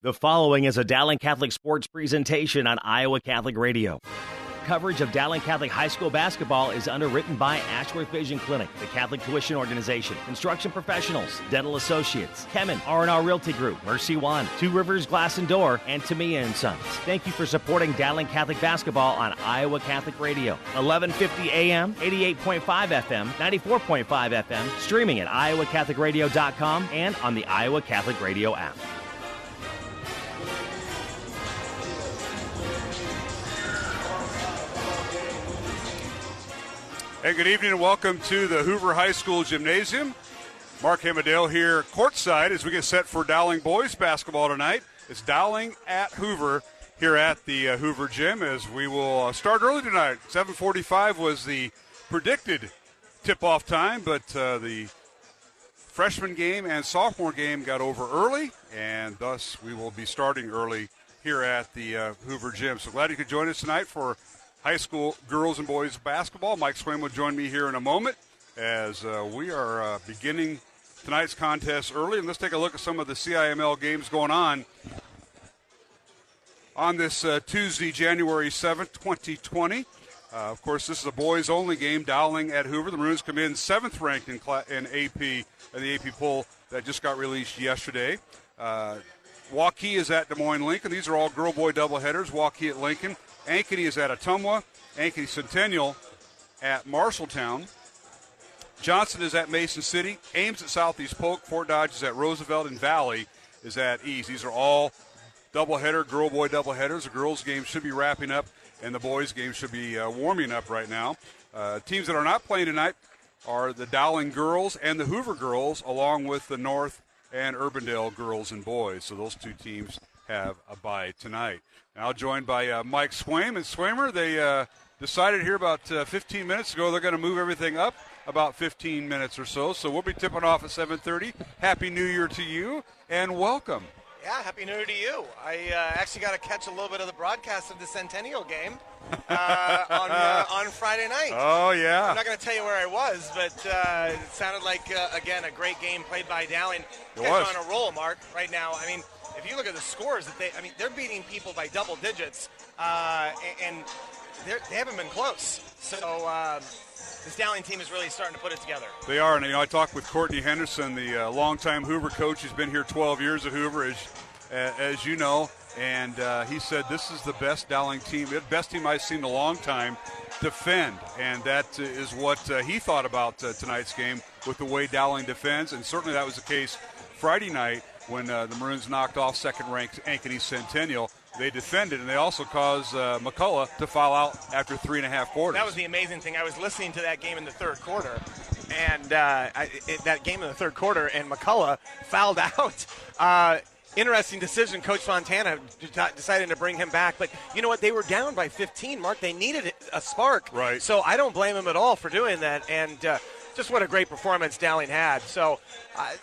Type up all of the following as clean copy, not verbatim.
The following is a Dowling Catholic Sports presentation on Iowa Catholic Radio. Coverage of Dowling Catholic High School basketball is underwritten by Ashworth Vision Clinic, the Catholic Tuition Organization, Construction Professionals, Dental Associates, Kemen, R&R Realty Group, Mercy One, Two Rivers Glass and Door, and Tamiya & Sons. Thank you for supporting Dowling Catholic basketball on Iowa Catholic Radio. 1150 AM, 88.5 FM, 94.5 FM, streaming at iowacatholicradio.com and on the Iowa Catholic Radio app. Hey, good evening and welcome to the Hoover High School Gymnasium. Mark Hamadale here courtside as we get set for Dowling boys basketball tonight. It's Dowling at Hoover here at the Hoover Gym as we will start early tonight. 7:45 was the predicted tip-off time, but the freshman game and sophomore game got over early, and thus we will be starting early here at the Hoover Gym. So glad you could join us tonight for high school girls and boys basketball. Mike Swain will join me here in a moment as we are beginning tonight's contest early. And let's take a look at some of the CIML games going on this Tuesday, January 7th, 2020. Of course, this is a boys-only game, Dowling at Hoover. The Maroons come in 7th ranked in AP, in the AP poll that just got released yesterday. Waukee is at Des Moines Lincoln. These are all girl-boy doubleheaders. Waukee at Lincoln. Ankeny is at Ottumwa. Ankeny Centennial at Marshalltown. Johnson is at Mason City. Ames at Southeast Polk. Fort Dodge is at Roosevelt. And Valley is at East. These are all doubleheader, girl-boy doubleheaders. The girls' game should be wrapping up, and the boys' game should be warming up right now. Teams that are not playing tonight are the Dowling girls and the Hoover girls, along with the North and Urbandale girls and boys. So those two teams have a bye tonight. Now joined by Mike Swain. And Swaymer, they decided here about 15 minutes ago they're going to move everything up about 15 minutes or so. So we'll be tipping off at 7:30. Happy New Year to you, and welcome. Yeah, Happy New Year to you. I actually got to catch a little bit of the broadcast of the Centennial game on Friday night. Oh, yeah. I'm not going to tell you where I was, but it sounded like, again, a great game played by Dowling. It was. Guys are on a roll, Mark, right now. I mean, if you look at the scores, they're beating people by double digits, and they haven't been close. So this Dowling team is really starting to put it together. They are, and I talked with Courtney Henderson, the longtime Hoover coach. He's been here 12 years at Hoover, as you know, and he said this is the best Dowling team, the best team I've seen in a long time defend, and that is what he thought about tonight's game with the way Dowling defends, and certainly that was the case Friday night when the Maroons knocked off second-ranked Ankeny Centennial. They defended, and they also caused McCullough to foul out after 3.5 quarters. That was the amazing thing. I was listening to that game in the third quarter, and that game in the third quarter, and McCullough fouled out. Interesting decision. Coach Fontana decided to bring him back. But you know what? They were down by 15, Mark. They needed a spark. Right. So I don't blame him at all for doing that. And just what a great performance Dowling had. So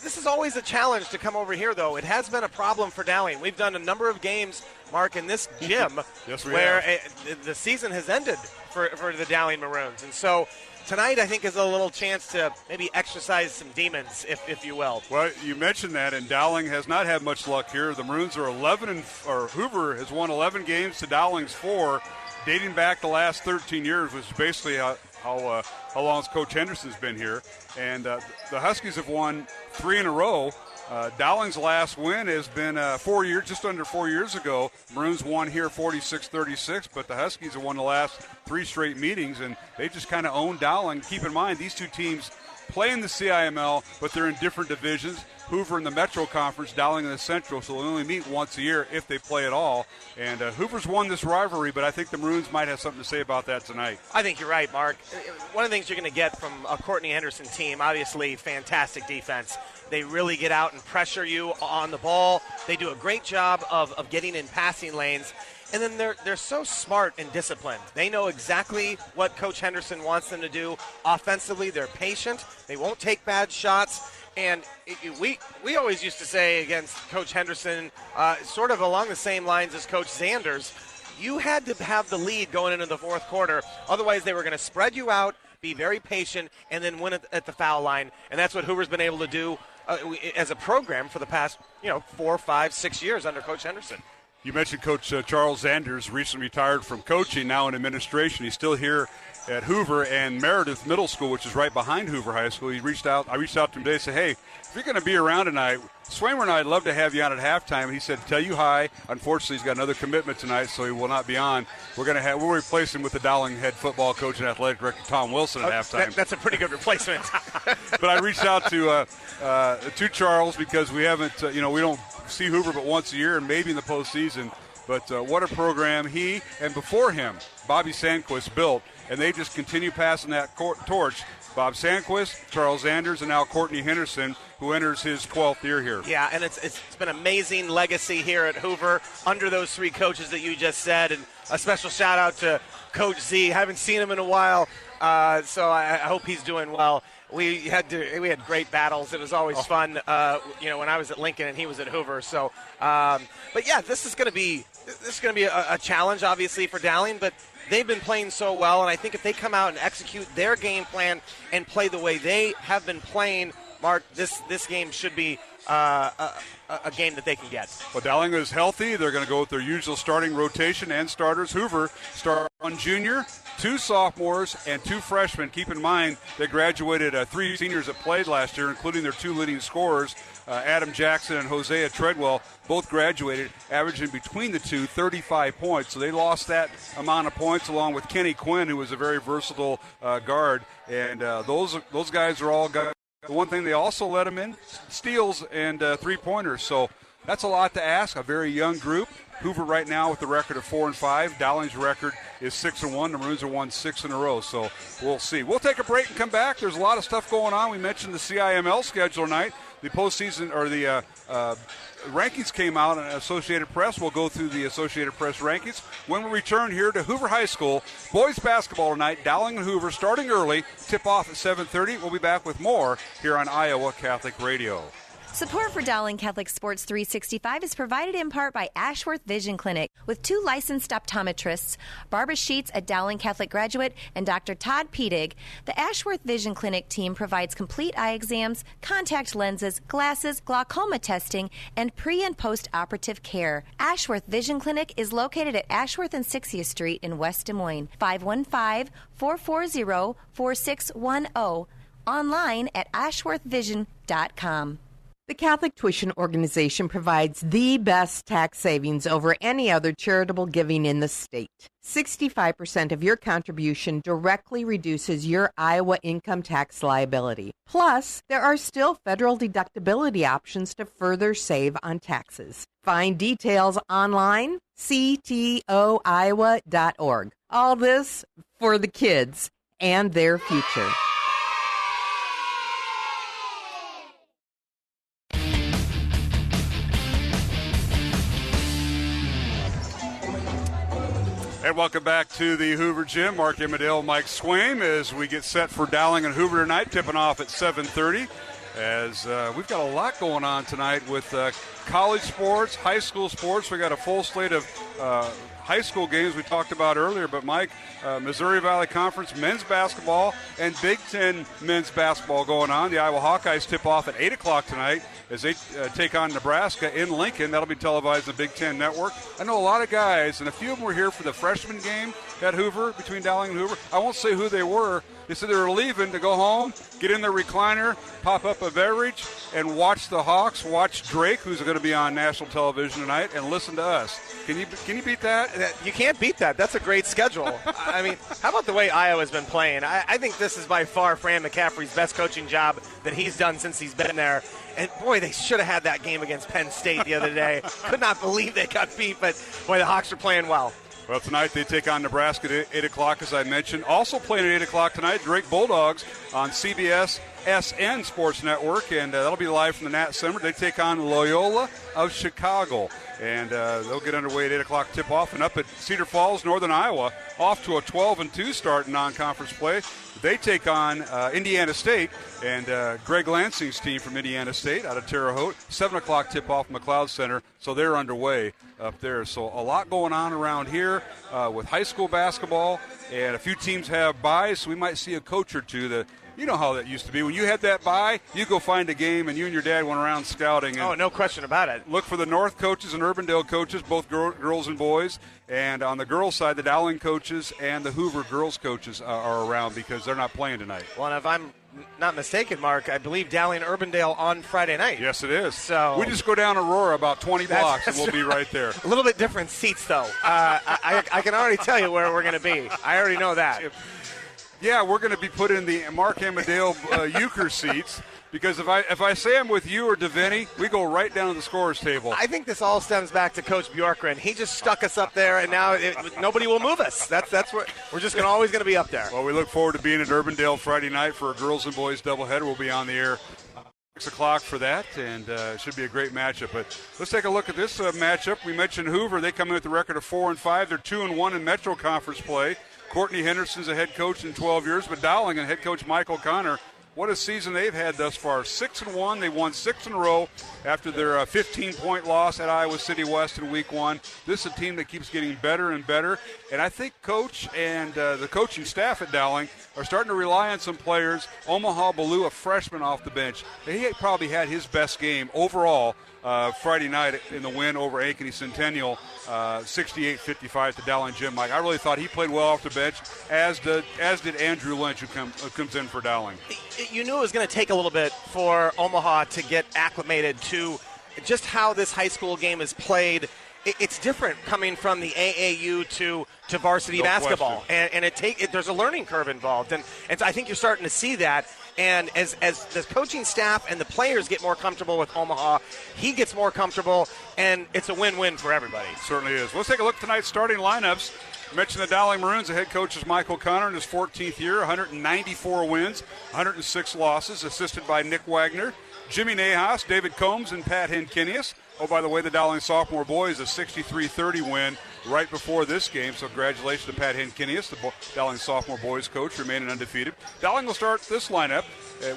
this is always a challenge to come over here, though. It has been a problem for Dowling. We've done a number of games, Mark, in this gym yes, we where have. The season has ended for the Dowling Maroons. And so tonight, I think, is a little chance to maybe exercise some demons, if you will. Well, you mentioned that, and Dowling has not had much luck here. The Maroons are Hoover has won 11 games to Dowling's 4, dating back the last 13 years, which is basically how long Coach Henderson's been here. And the Huskies have won 3 in a row. Dowling's last win has been just under 4 years ago. Maroons won here 46-36, but the Huskies have won the last 3 straight meetings, and they just kind of own Dowling. Keep in mind, these two teams play in the CIML, but they're in different divisions. Hoover in the Metro Conference, Dowling in the Central, so they only meet once a year if they play at all. And Hoover's won this rivalry, but I think the Maroons might have something to say about that tonight. I think you're right, Mark. One of the things you're going to get from a Courtney Henderson team, obviously fantastic defense. They really get out and pressure you on the ball. They do a great job of getting in passing lanes. And then they're so smart and disciplined. They know exactly what Coach Henderson wants them to do. Offensively, they're patient. They won't take bad shots. And we always used to say against Coach Henderson, sort of along the same lines as Coach Zanders, you had to have the lead going into the fourth quarter. Otherwise, they were going to spread you out be very patient, and then win at the foul line. And that's what Hoover's been able to do as a program for the past 4, 5, 6 years under Coach Henderson. You mentioned Coach Charles Zanders, recently retired from coaching, now in administration. He's still here at Hoover and Meredith Middle School, which is right behind Hoover High School. I reached out to him today and said, hey, if you're going to be around tonight, Swamer and I'd love to have you on at halftime. And he said, tell you hi. Unfortunately, he's got another commitment tonight, so he will not be on. We'll replace him with the Dowling head football coach and athletic director Tom Wilson at halftime. That's a pretty good replacement. But I reached out to Charles because we haven't, we don't see Hoover but once a year and maybe in the postseason. But what a program he and before him, Bobby Sandquist built, and they just continue passing that torch. Bob Sandquist, Charles Zanders, and now Courtney Henderson, who enters his 12th year here. Yeah, and it's been an amazing legacy here at Hoover under those three coaches that you just said, and a special shout-out to Coach Z. Haven't seen him in a while, so I hope he's doing well. We had great battles. It was always fun, when I was at Lincoln and he was at Hoover. So, but yeah, this is going to be a challenge, obviously, for Dowling. But they've been playing so well, and I think if they come out and execute their game plan and play the way they have been playing, Mark, this game should be a game that they can get. Well, Dowling is healthy. They're going to go with their usual starting rotation and starters. Hoover start one junior, 2 sophomores, and 2 freshmen. Keep in mind they graduated 3 seniors that played last year, including their 2 leading scorers, Adam Jackson and Hosea Treadwell, both graduated, averaging between the two 35 points. So they lost that amount of points along with Kenny Quinn, who was a very versatile guard. And those guys are all guys. The one thing they also let them in, steals and three-pointers. So that's a lot to ask, a very young group. Hoover right now with the record of 4-5. Dowling's record is 6-1. The Maroons have won 6 in a row, so we'll see. We'll take a break and come back. There's a lot of stuff going on. We mentioned the CIML schedule tonight. The postseason, or the rankings came out in Associated Press. We'll go through the Associated Press rankings. When we return here to Hoover High School, boys basketball tonight, Dowling and Hoover starting early, tip off at 7:30. We'll be back with more here on Iowa Catholic Radio. Support for Dowling Catholic Sports 365 is provided in part by Ashworth Vision Clinic with 2 licensed optometrists, Barbara Sheets, a Dowling Catholic graduate, and Dr. Todd Pedig. The Ashworth Vision Clinic team provides complete eye exams, contact lenses, glasses, glaucoma testing, and pre- and post-operative care. Ashworth Vision Clinic is located at Ashworth and 60th Street in West Des Moines, 515-440-4610, online at ashworthvision.com. The Catholic Tuition Organization provides the best tax savings over any other charitable giving in the state. 65% of your contribution directly reduces your Iowa income tax liability. Plus, there are still federal deductibility options to further save on taxes. Find details online, ctoiowa.org. All this for the kids and their future. And welcome back to the Hoover Gym. Mark Emmerdale, Mike Swaim, as we get set for Dowling and Hoover tonight, tipping off at 7:30. As we've got a lot going on tonight with college sports, high school sports. We got a full slate of high school games we talked about earlier. But, Mike, Missouri Valley Conference men's basketball and Big Ten men's basketball going on. The Iowa Hawkeyes tip off at 8 o'clock tonight as they take on Nebraska in Lincoln. That'll be televised on the Big Ten Network. I know a lot of guys, and a few of them were here for the freshman game at Hoover, between Dowling and Hoover. I won't say who they were. They said they were leaving to go home, get in their recliner, pop up a beverage, and watch the Hawks, watch Drake, who's going to be on national television tonight, and listen to us. Can you beat that? You can't beat that. That's a great schedule. I mean, how about the way Iowa's been playing? I think this is by far Fran McCaffrey's best coaching job that he's done since he's been there. And, boy, they should have had that game against Penn State the other day. Could not believe they got beat, but, boy, the Hawks are playing well. Well, tonight they take on Nebraska at 8 o'clock, as I mentioned. Also playing at 8 o'clock tonight, Drake Bulldogs on CBS SN Sports Network, and that'll be live from the Nat Center. They take on Loyola of Chicago, and they'll get underway at 8 o'clock tip-off. And up at Cedar Falls, Northern Iowa, off to a 12-2 start in non-conference play. They take on Indiana State, and Greg Lansing's team from Indiana State out of Terre Haute. 7 o'clock tip-off McLeod Center, so they're underway up there. So a lot going on around here with high school basketball, and a few teams have byes, so we might see a coach or two that – you know how that used to be. When you had that bye, you go find a game, and you and your dad went around scouting. And no question about it. Look for the North coaches and Urbandale coaches, both girls and boys. And on the girls' side, the Dowling coaches and the Hoover girls coaches are around because they're not playing tonight. Well, and if I'm not mistaken, Mark, I believe Dowling Urbandale on Friday night. Yes, it is. So we just go down Aurora about 20 blocks, and we'll be right there. A little bit different seats, though. I can already tell you where we're going to be. I already know that. Yeah, we're going to be put in the Mark Amadale Euchre seats because if I say I'm with you or DeVinny, we go right down to the scorer's table. I think this all stems back to Coach Bjorkgren. He just stuck us up there, and now nobody will move us. That's what we're just always going to be up there. Well, we look forward to being at Urbandale Friday night for a girls and boys doubleheader. We'll be on the air 6 o'clock for that, and it should be a great matchup. But let's take a look at this matchup. We mentioned Hoover. They come in with the record of 4-5. They're 2-1 in Metro Conference play. Courtney Henderson's a head coach in 12 years, but Dowling and head coach Michael Connor, what a season they've had thus far. 6-1. They won 6 in a row after their 15-point loss at Iowa City West in week 1. This is a team that keeps getting better and better, and I think Coach and the coaching staff at Dowling are starting to rely on some players. Omaha Ballou, a freshman off the bench, he probably had his best game overall Friday night in the win over Ankeny Centennial, 68-55 at the Dowling Gym. Mike, I really thought he played well off the bench, as did Andrew Lynch, who comes in for Dowling. You knew it was going to take a little bit for Omaha to get acclimated to just how this high school game is played. It's different coming from the AAU to varsity basketball, and there's a learning curve involved, and I think you're starting to see that. And as the coaching staff and the players get more comfortable with Omaha, he gets more comfortable, and it's a win-win for everybody. It certainly is. Let's take a look at tonight's starting lineups. I mentioned the Dowling Maroons. The head coach is Michael Connor in his 14th year, 194 wins, 106 losses, assisted by Nick Wagner, Jimmy Nahas, David Combs, and Pat Henkinius. Oh, by the way, the Dowling sophomore boys a 63-30 win right before this game. So congratulations to Pat Henkinius, the Dowling sophomore boys coach, remaining undefeated. Dowling will start this lineup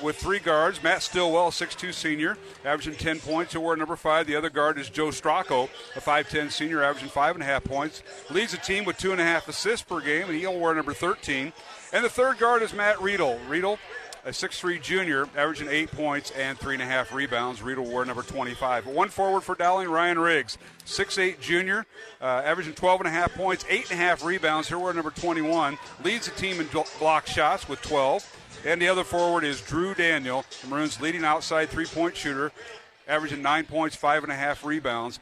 with 3 guards. Matt Stillwell, a 6'2 senior, averaging 10 points. He'll wear number 5. The other guard is Joe Stracco, a 5'10 senior, averaging 5.5 points. Leads the team with 2.5 assists per game, and he'll wear number 13. And the third guard is Matt Riedel. Riedel, a 6'3 junior, averaging 8 points and 3.5 rebounds. Riedel wore number 25. One forward for Dowling, Ryan Riggs, 6'8 junior, averaging 12.5 points, 8.5 rebounds. He'll wear number 21. Leads the team in block shots with 12. And the other forward is Drew Daniel, the Maroons' leading outside three-point shooter, averaging 9 points, 5.5 rebounds.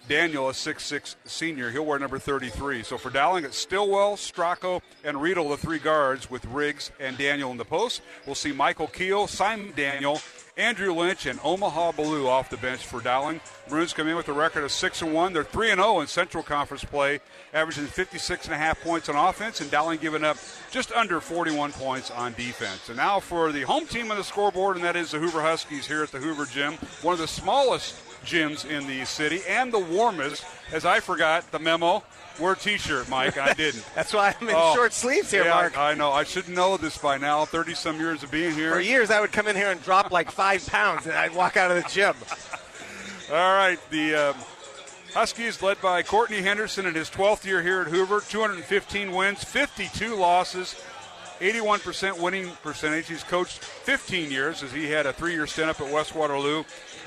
Daniel, a 6'6 senior, he'll wear number 33. So for Dowling, it's Stillwell, Stracco, and Riedel, the 3 guards, with Riggs and Daniel in the post. We'll see Michael Keel, Simon Daniel, Andrew Lynch, and Omaha Ballou off the bench for Dowling. Maroons come in with a record of 6-1. They're 3-0 in Central Conference play, averaging 56.5 points on offense, and Dowling giving up just under 41 points on defense. And now for the home team on the scoreboard, and that is the Hoover Huskies here at the Hoover Gym, one of the smallest gyms in the city and the warmest, as I forgot the memo. Wear a T-shirt, Mike. I didn't. That's why I'm in short sleeves here, Mark. I know. I should know this by now. 30-some years of being here. For years, I would come in here and drop like 5 pounds, and I'd walk out of the gym. All right. The Huskies, led by Courtney Henderson in his 12th year here at Hoover, 215 wins, 52 losses, 81% winning percentage. He's coached 15 years as he had a 3-year stint up at West Waterloo.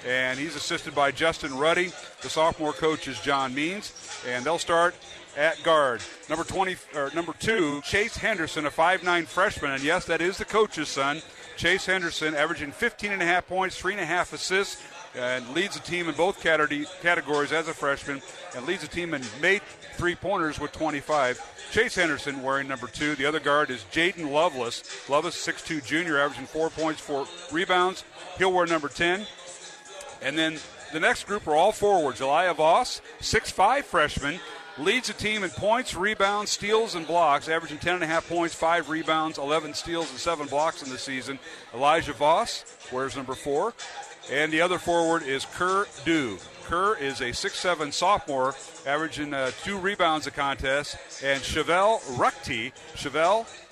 And he's assisted by Justin Ruddy. The sophomore coach is John Means. And they'll start at guard. Number 2, Chase Henderson, a 5'9 freshman. And, yes, that is the coach's son. Chase Henderson, averaging 15.5 points, 3.5 assists, and leads the team in both categories as a freshman, and leads the team in made three-pointers with 25. Chase Henderson wearing number 2. The other guard is Jaden Lovelace. Lovelace, 6'2 junior, averaging 4 points, 4 rebounds. He'll wear number 10. And then the next group are all forwards. Elijah Voss, 6'5 freshman, leads the team in points, rebounds, steals, and blocks, averaging 10.5 points, 5 rebounds, 11 steals, and 7 blocks in the season. Elijah Voss wears number 4. And the other forward is Kerr Du. Kerr is a 6'7 sophomore, averaging 2 rebounds a contest. And Chevelle Ruckty,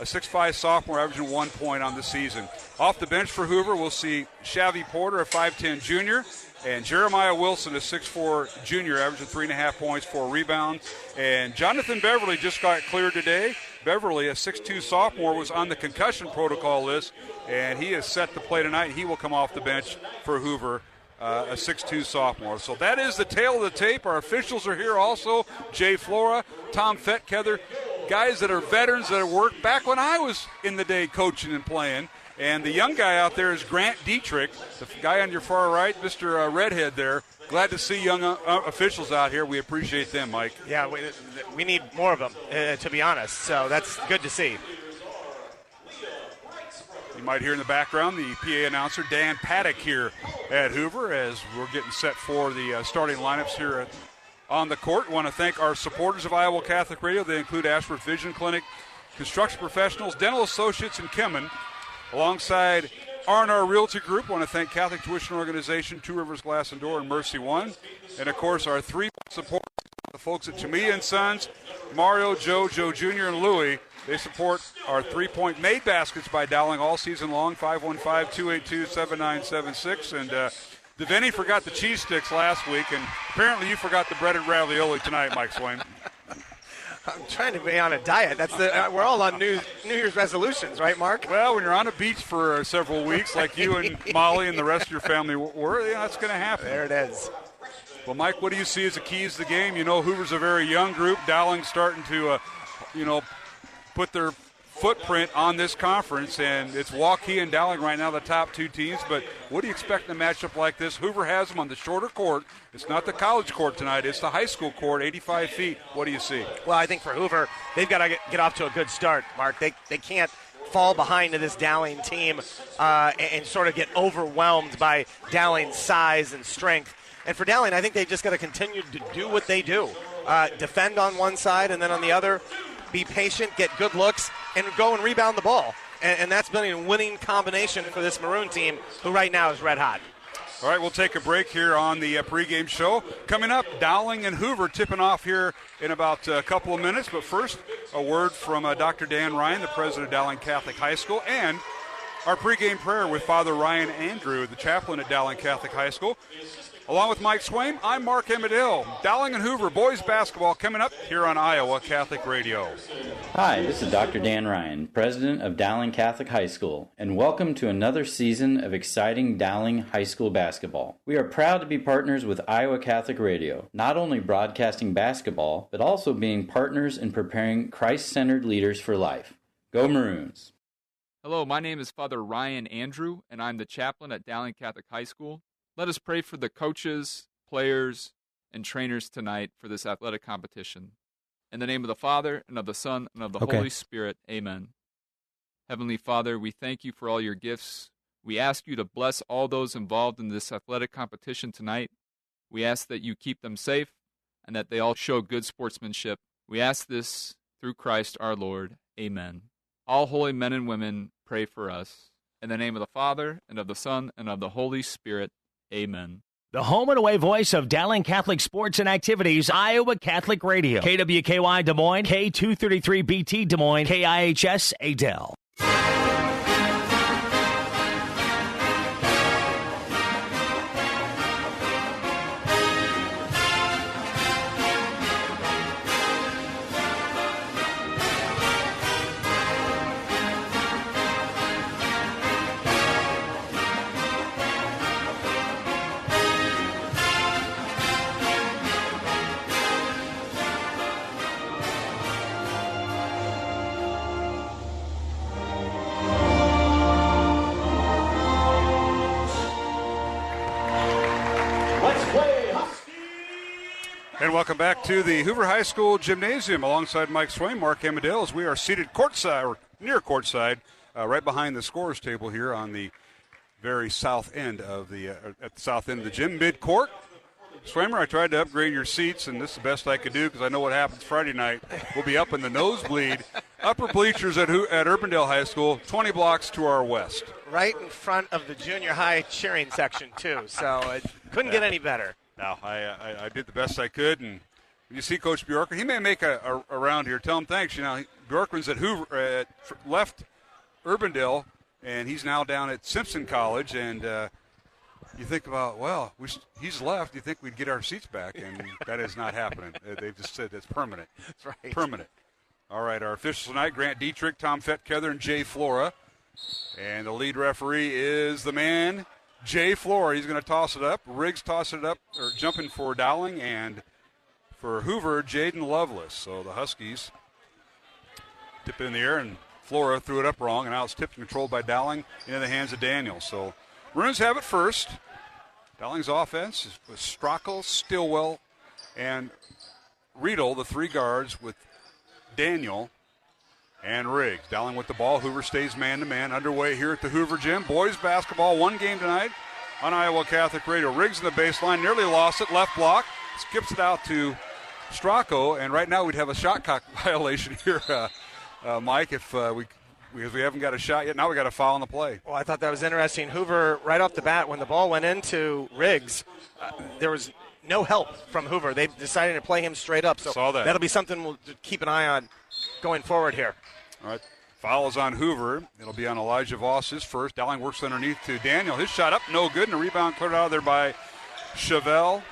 a 6'5 sophomore, averaging 1 point on the season. Off the bench for Hoover, we'll see Shavy Porter, a 5'10 junior. And Jeremiah Wilson, a 6'4 junior, averaging 3.5 points, 4 rebounds. And Jonathan Beverly just got cleared today. Beverly, a 6'2 sophomore, was on the concussion protocol list, and he is set to play tonight. He will come off the bench for Hoover, a 6'2 sophomore. So that is the tail of the tape. Our officials are here also. Jay Flora, Tom Fetkether, guys that are veterans that have worked back when I was in the day coaching and playing. And the young guy out there is Grant Dietrich, the guy on your far right, Mr. Redhead there. Glad to see young officials out here. We appreciate them, Mike. Yeah, we need more of them, to be honest. So that's good to see. You might hear in the background the PA announcer, Dan Paddock, here at Hoover as we're getting set for the starting lineups here on the court. We want to thank our supporters of Iowa Catholic Radio. They include Ashworth Vision Clinic, Construction Professionals, Dental Associates in Kemen, alongside R&R Realty Group. I want to thank Catholic Tuition Organization, Two Rivers Glass and Door, and Mercy One. And, of course, our 3 supporters, the folks at Chimia & Sons, Mario, Joe Jr., and Louie. They support our 3-point made baskets by dialing all season long, 515-282-7976. And Devaney forgot the cheese sticks last week, and apparently you forgot the breaded ravioli tonight, Mike Swain. I'm trying to be on a diet. That's we're all on New Year's resolutions, right, Mark? Well, when you're on a beach for several weeks, like you and Molly and the rest of your family were, that's going to happen. There it is. Well, Mike, what do you see as the keys to the game? You know, Hoover's a very young group. Dowling's starting to, put their footprint on this conference, and it's Waukee and Dowling right now, the top 2 teams. But what do you expect in a matchup like this? Hoover has them on the shorter court. It's not the college court tonight. It's the high school court, 85 feet. What do you see? Well, I think for Hoover, they've got to get off to a good start, Mark. They can't fall behind to this Dowling team and sort of get overwhelmed by Dowling's size and strength. And for Dowling, I think they've just got to continue to do what they do. Defend on one side, and then on the other, be patient, get good looks, and go and rebound the ball. And that's been a winning combination for this Maroon team, who right now is red hot. All right, we'll take a break here on the pregame show. Coming up, Dowling and Hoover tipping off here in about a couple of minutes. But first, a word from Dr. Dan Ryan, the president of Dowling Catholic High School, and our pregame prayer with Father Ryan Andrew, the chaplain at Dowling Catholic High School. Along with Mike Swain, I'm Mark Amadale. Dowling and Hoover boys basketball coming up here on Iowa Catholic Radio. Hi, this is Dr. Dan Ryan, president of Dowling Catholic High School, and welcome to another season of exciting Dowling High School basketball. We are proud to be partners with Iowa Catholic Radio, not only broadcasting basketball, but also being partners in preparing Christ-centered leaders for life. Go Maroons! Hello, my name is Father Ryan Andrew, and I'm the chaplain at Dowling Catholic High School. Let us pray for the coaches, players, and trainers tonight for this athletic competition. In the name of the Father, and of the Son, and of the Holy Spirit, amen. Heavenly Father, we thank you for all your gifts. We ask you to bless all those involved in this athletic competition tonight. We ask that you keep them safe, and that they all show good sportsmanship. We ask this through Christ our Lord, amen. All holy men and women, pray for us. In the name of the Father, and of the Son, and of the Holy Spirit, amen. The home and away voice of Dowling Catholic Sports and Activities, Iowa Catholic Radio. KWKY Des Moines, K233BT Des Moines, KIHS Adel. And welcome back to the Hoover High School Gymnasium alongside Mike Swain, Mark Amadale, as we are seated courtside, or near courtside, right behind the scorer's table here on the very south end of the, at the south end of the gym, mid-court. Swimmer, I tried to upgrade your seats, and this is the best I could do because I know what happens Friday night. We'll be up in the nosebleed, upper bleachers at Urbandale High School, 20 blocks to our west. Right in front of the junior high cheering section, too, so it couldn't get any better. No, I did the best I could, and when you see Coach Bjorkman, he may make a round here. Tell him thanks. You know, Bjorkman's at Hoover, left Urbandale, and he's now down at Simpson College, and you think about, well, he's left. You think we'd get our seats back, and that is not happening. They've just said it's permanent. That's right. Permanent. All right, our officials tonight, Grant Dietrich, Tom Fetkether, and Jay Flora. And the lead referee is the man, Jay Flora. He's going to toss it up. Riggs tossing it up, or jumping for Dowling, and for Hoover, Jaden Lovelace. So the Huskies tip it in the air, and Flora threw it up wrong, and now it's tipped and controlled by Dowling into the hands of Daniel. So Maroons have it first. Dowling's offense is with Strackel, Stillwell, and Riedel, the three guards, with Daniel and Riggs. Dowling with the ball. Hoover stays man-to-man. Underway here at the Hoover Gym. Boys basketball, one game tonight on Iowa Catholic Radio. Riggs in the baseline, nearly lost it. Left block. Skips it out to Stracco, and right now we'd have a shot clock violation here, Mike, if because we haven't got a shot yet. Now we got a foul on the play. Well, I thought that was interesting. Hoover, right off the bat, when the ball went into Riggs, there was no help from Hoover. They decided to play him straight up. So saw that. That'll be something we'll keep an eye on going forward here. All right. Foul is on Hoover. It'll be on Elijah Voss, his first. Dowling works underneath to Daniel. His shot up, no good, and a rebound cleared out of there by Chevelle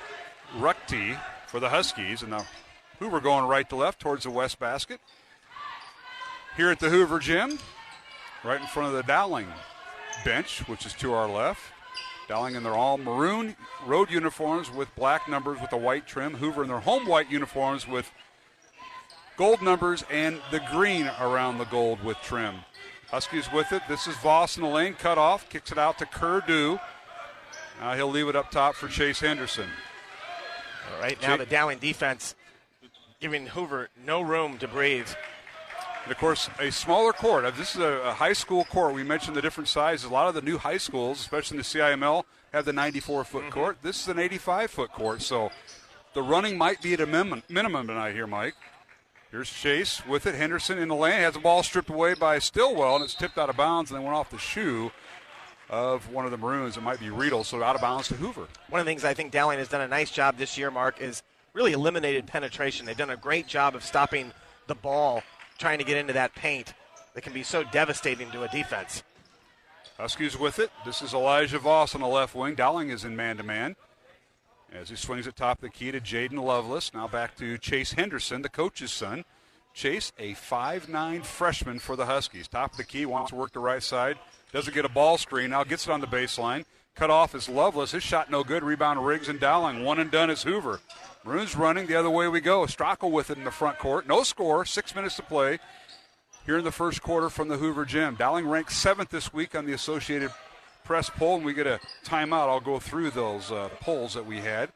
Ruckty for the Huskies. And now Hoover going right to left towards the west basket. Here at the Hoover Gym, right in front of the Dowling bench, which is to our left. Dowling in their all maroon road uniforms with black numbers with a white trim. Hoover in their home white uniforms with gold numbers and the green around the gold with trim. Huskies with it. This is Voss in the lane, cut off, kicks it out to Kerdew. Now he'll leave it up top for Chase Henderson. All right, now the Dowling defense giving Hoover no room to breathe. And, of course, a smaller court. This is a high school court. We mentioned the different sizes. A lot of the new high schools, especially in the CIML, have the 94-foot court. This is an 85-foot court, so the running might be at a minimum tonight here, Mike. Here's Chase with it. Henderson in the lane. Has the ball stripped away by Stillwell, and it's tipped out of bounds and then went off the shoe of one of the Maroons. It might be Riedel, so out of bounds to Hoover. One of the things I think Dowling has done a nice job this year, Mark, is really eliminated penetration. They've done a great job of stopping the ball trying to get into that paint that can be so devastating to a defense. Huskies with it. This is Elijah Voss on the left wing. Dowling is in man-to-man as he swings at top of the key to Jaden Lovelace. Now back to Chase Henderson, the coach's son. Chase, a 5'9 freshman for the Huskies. Top of the key, wants to work the right side. Doesn't get a ball screen. Now gets it on the baseline. Cut off is Lovelace. His shot no good. Rebound Riggs and Dowling. One and done is Hoover. Maroons running the other way we go. Strackel with it in the front court. No score. 6 minutes to play here in the first quarter from the Hoover Gym. Dowling ranked 7th this week on the Associated Press poll, and we get a timeout. I'll go through those polls that we had.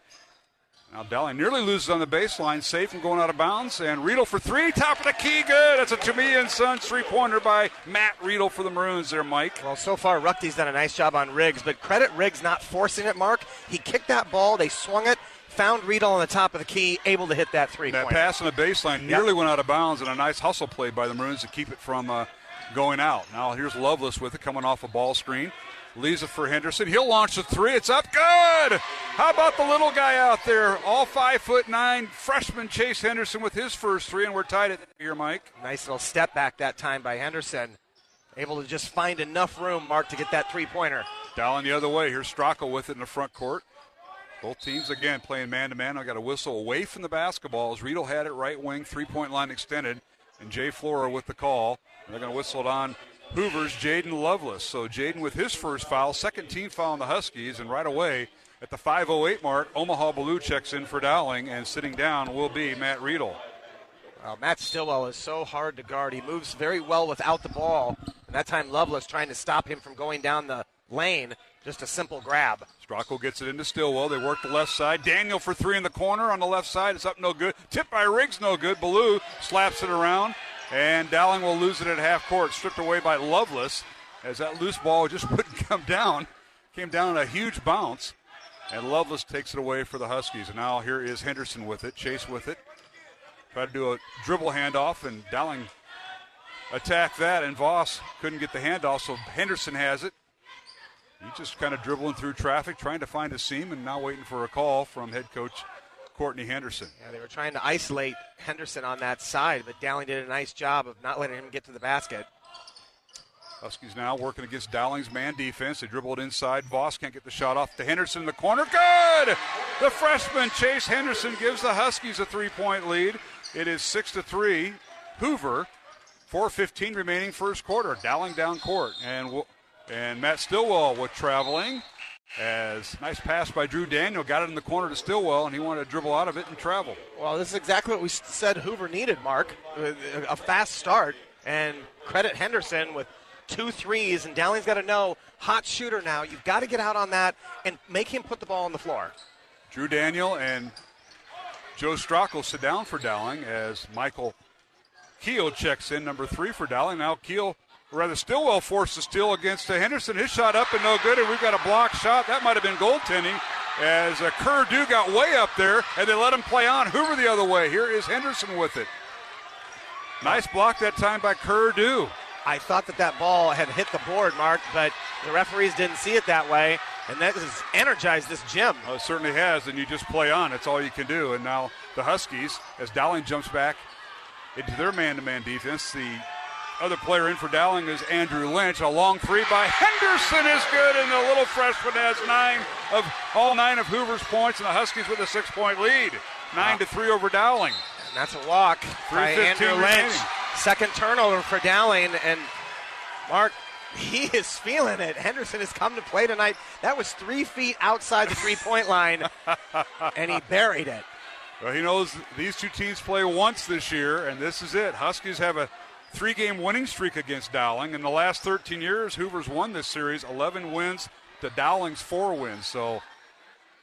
Now Dowling nearly loses on the baseline, safe from going out of bounds, and Riedel for three, top of the key, good. That's a Tamia and Sons three-pointer by Matt Riedel for the Maroons there, Mike. Well, so far Ruckty's done a nice job on Riggs, but credit Riggs not forcing it, Mark. He kicked that ball, they swung it, found Riedel on the top of the key, able to hit that three-pointer. That pass on the baseline nearly went out of bounds, and a nice hustle play by the Maroons to keep it from going out. Now here's Lovelace with it, coming off a ball screen. Leaves it for Henderson. He'll launch the three. It's up. Good! How about the little guy out there? All 5'9", freshman Chase Henderson with his first three, and we're tied at here, Mike. Nice little step back that time by Henderson. Able to just find enough room, Mark, to get that three-pointer. Dowling the other way. Here's Strackel with it in the front court. Both teams, again, playing man-to-man. I got a whistle away from the basketball as Riedel had it right wing, three-point line extended, and Jay Flora with the call. And they're going to whistle it on Hoover's Jaden Lovelace. So Jaden with his first foul, second team foul on the Huskies, and right away at the 5:08 mark, Omaha Blue checks in for Dowling, and sitting down will be Matt Riedel. Matt Stillwell is so hard to guard. He moves very well without the ball, and that time Lovelace trying to stop him from going down the lane. Just a simple grab. Strackel gets it into Stillwell. They work the left side. Daniel for three in the corner on the left side. It's up no good. Tipped by Riggs, no good. Ballou slaps it around. And Dowling will lose it at half court, stripped away by Lovelace as that loose ball just wouldn't come down. Came down in a huge bounce. And Lovelace takes it away for the Huskies. And now here is Henderson with it, Chase with it. Tried to do a dribble handoff, and Dowling attacked that, and Voss couldn't get the handoff, so Henderson has it. He's just kind of dribbling through traffic, trying to find a seam, and now waiting for a call from head coach Courtney Henderson. Yeah, they were trying to isolate Henderson on that side, but Dowling did a nice job of not letting him get to the basket. Huskies now working against Dowling's man defense. They dribbled inside. Voss can't get the shot off to Henderson in the corner. Good! The freshman Chase Henderson gives the Huskies a 3-point lead. It is 6-3. Hoover, 4:15 remaining first quarter. Dowling down court. And Matt Stillwell was traveling. As nice pass by Drew Daniel, got it in the corner to Stillwell, and he wanted to dribble out of it and travel. Well, this is exactly what we said Hoover needed, Mark. A fast start, and credit Henderson with 2 threes, and Dowling's got to know, hot shooter now. You've got to get out on that and make him put the ball on the floor. Drew Daniel and Joe Stopulos sit down for Dowling as Michael Keel checks in, number 3 for Dowling. Now Stillwell forced the steal against Henderson. His shot up and no good, and we've got a blocked shot. That might have been goaltending as Kerr-Dew got way up there, and they let him play on. Hoover the other way. Here is Henderson with it. Nice block that time by Kerr-Dew. I thought that ball had hit the board, Mark, but the referees didn't see it that way, and that has energized this gym. Oh, it certainly has, and you just play on. That's all you can do. And now the Huskies, as Dowling jumps back into their man-to-man defense, the other player in for Dowling is Andrew Lynch. A long three by Henderson is good, and the little freshman has all 9 of Hoover's points, and the Huskies with a 6-point lead. 9-3 over Dowling. And that's a walk by Andrew Lynch. Second turnover for Dowling, and Mark, he is feeling it. Henderson has come to play tonight. That was 3 feet outside the three-point line, and he buried it. Well, he knows these two teams play once this year, and this is it. Huskies have a 3-game winning streak against Dowling. In the last 13 years, Hoover's won this series, 11 wins to Dowling's 4 wins. So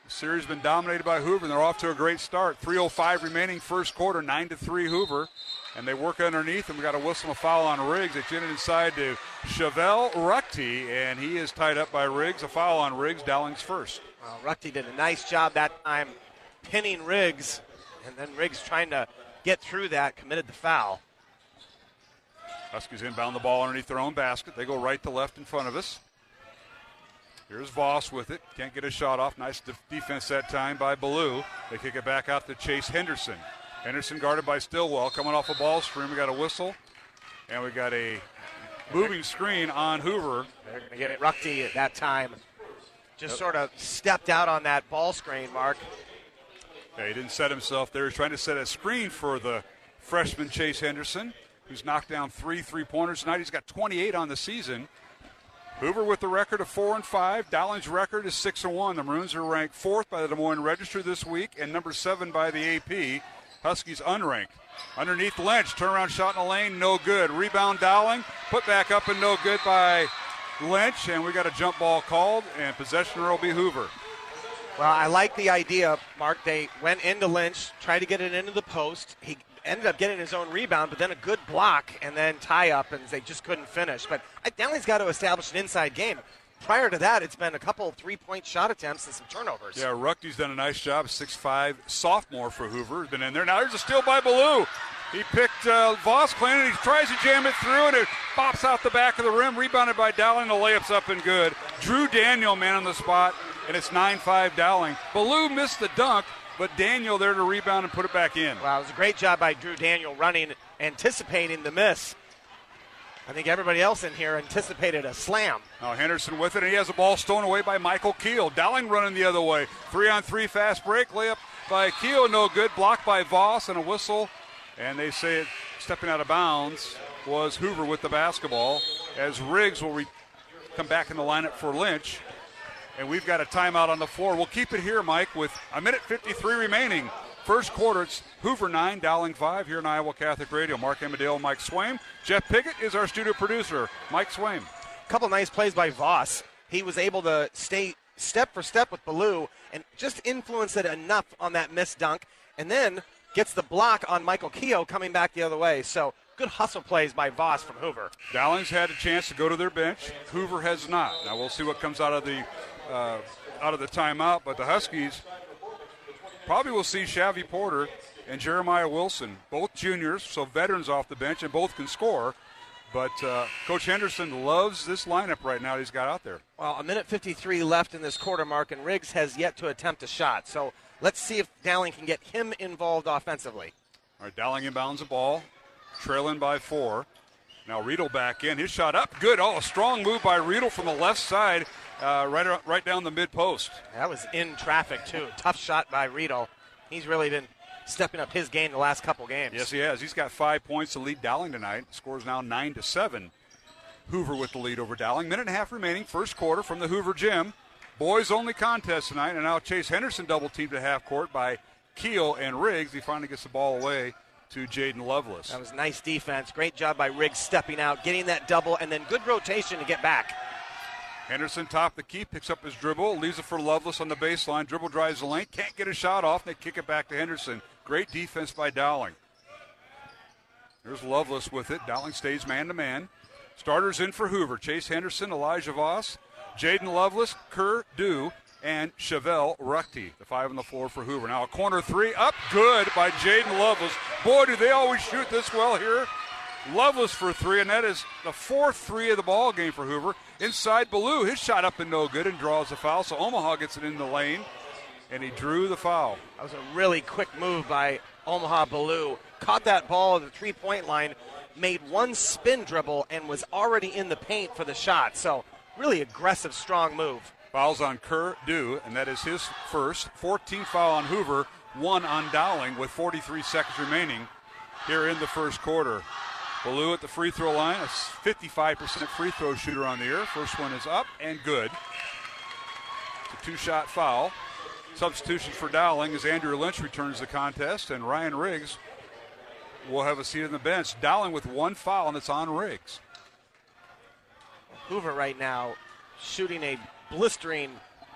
the series has been dominated by Hoover, and they're off to a great start. 3:05 remaining first quarter, 9-3 Hoover. And they work underneath, and we got a whistle and a foul on Riggs. They get it inside to Chevelle Ruchty, and he is tied up by Riggs. A foul on Riggs, Dowling's first. Well, Ruchty did a nice job that time pinning Riggs, and then Riggs trying to get through that, committed the foul. Huskies inbound the ball underneath their own basket. They go right to left in front of us. Here's Voss with it. Can't get a shot off. Nice defense that time by Ballou. They kick it back out to Chase Henderson. Henderson guarded by Stillwell. Coming off a ball screen. We got a whistle. And we got a moving screen on Hoover. They're going to get it. Ruchty at that time just sort of stepped out on that ball screen, Mark. Yeah, he didn't set himself there. He's trying to set a screen for the freshman Chase Henderson, who's knocked down 3 3-pointers tonight. He's got 28 on the season. Hoover with the record of 4-5. Dowling's record is 6-1. The Maroons are ranked 4th by the Des Moines Register this week and number 7 by the AP. Huskies unranked. Underneath Lynch, turnaround shot in the lane, no good. Rebound Dowling, put back up and no good by Lynch, and we got a jump ball called, and possession will be Hoover. Well, I like the idea, Mark. They went into Lynch, tried to get it into the post. He ended up getting his own rebound, but then a good block and then tie up, and they just couldn't finish. But Dowling's got to establish an inside game. Prior to that, it's been a couple 3-point shot attempts and some turnovers. Yeah, Ruchty's done a nice job. 6'5" sophomore for Hoover. Has been in there. Now there's a steal by Ballou. He picked Voss clean, and he tries to jam it through, and it pops out the back of the rim. Rebounded by Dowling. The layup's up and good. Drew Daniel, man on the spot, and it's 9-5 Dowling. Ballou missed the dunk, but Daniel there to rebound and put it back in. Wow, it was a great job by Drew Daniel running, anticipating the miss. I think everybody else in here anticipated a slam. Now Henderson with it, and he has the ball stolen away by Michael Keel. Dowling running the other way. 3-on-3 fast break. Layup by Keel, no good. Blocked by Voss, and a whistle. And they say it, stepping out of bounds was Hoover with the basketball, as Riggs will come back in the lineup for Lynch. And we've got a timeout on the floor. We'll keep it here, Mike, with 1:53 remaining. First quarter, it's Hoover 9, Dowling 5 here on Iowa Catholic Radio. Mark Amadale, Mike Swaim. Jeff Piggott is our studio producer. Mike Swaim. A couple nice plays by Voss. He was able to stay step for step with Ballou and just influence it enough on that missed dunk, and then gets the block on Michael Keogh coming back the other way. So good hustle plays by Voss from Hoover. Dowling's had a chance to go to their bench. Hoover has not. Now we'll see what comes out of the out of the timeout, but the Huskies probably will see Shavy Porter and Jeremiah Wilson, both juniors, so veterans off the bench, and both can score. But Coach Henderson loves this lineup right now he's got out there. Well, 1:53 left in this quarter mark, and Riggs has yet to attempt a shot. So let's see if Dowling can get him involved offensively. All right, Dowling inbounds the ball, trailing by 4. Now Riedel back in. His shot up. Good. Oh, a strong move by Riedel from the left side, right down the mid-post. That was in traffic, too. Tough shot by Riedel. He's really been stepping up his game the last couple games. Yes, he has. He's got 5 points to lead Dowling tonight. Scores now 9-7. Hoover with the lead over Dowling. Minute and a half remaining, first quarter from the Hoover gym. Boys only contest tonight, and now Chase Henderson double teamed at half court by Keel and Riggs. He finally gets the ball away to Jaden Lovelace. That was nice defense. Great job by Riggs stepping out, getting that double, and then good rotation to get back. Henderson top the key, picks up his dribble, leaves it for Lovelace on the baseline. Dribble drives the lane, can't get a shot off, and they kick it back to Henderson. Great defense by Dowling. There's Lovelace with it. Dowling stays man-to-man. Starters in for Hoover. Chase Henderson, Elijah Voss, Jaden Lovelace, Kerr Dew, and Chevelle Ruchty. The 5 on the floor for Hoover. Now a corner 3 up, good by Jaden Lovelace. Boy, do they always shoot this well here. Lovelace for 3, and that is the 4th 3 of the ball game for Hoover. Inside Ballou, his shot up and no good and draws the foul, so Omaha gets it in the lane, and he drew the foul. That was a really quick move by Omaha Ballou. Caught that ball at the three-point line, made one spin dribble, and was already in the paint for the shot. So really aggressive, strong move. Fouls on Kerr Dew, and that is his first. 14th foul on Hoover, 1 on Dowling with 43 seconds remaining here in the first quarter. Ballou at the free throw line, a 55% free throw shooter on the year. First one is up and good. It's a 2-shot foul. Substitution for Dowling as Andrew Lynch returns the contest, and Ryan Riggs will have a seat on the bench. Dowling with 1 foul, and it's on Riggs. Hoover right now shooting a blistering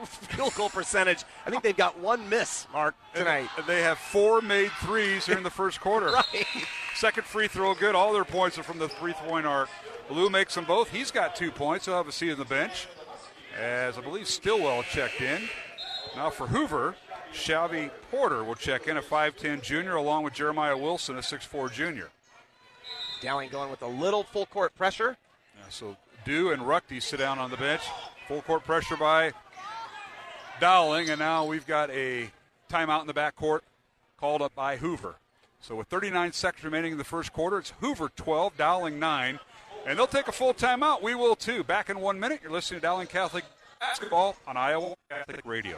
field goal percentage. I think they've got 1 miss, Mark, tonight. And they have 4 made threes here in the first quarter. Right. Second free throw good. All their points are from the three-point arc. Ballou makes them both. He's got 2 points. He'll have a seat on the bench, as I believe Stillwell checked in. Now for Hoover, Shavy Porter will check in, a 5'10 junior, along with Jeremiah Wilson, a 6'4 junior. Dowling going with a little full court pressure. Yeah, so Dew and Ruchty sit down on the bench. Full court pressure by Dowling, and now we've got a timeout in the backcourt called up by Hoover. So with 39 seconds remaining in the first quarter, it's Hoover 12, Dowling 9. And they'll take a full timeout. We will too. Back in 1 minute. You're listening to Dowling Catholic Basketball on Iowa Catholic Radio.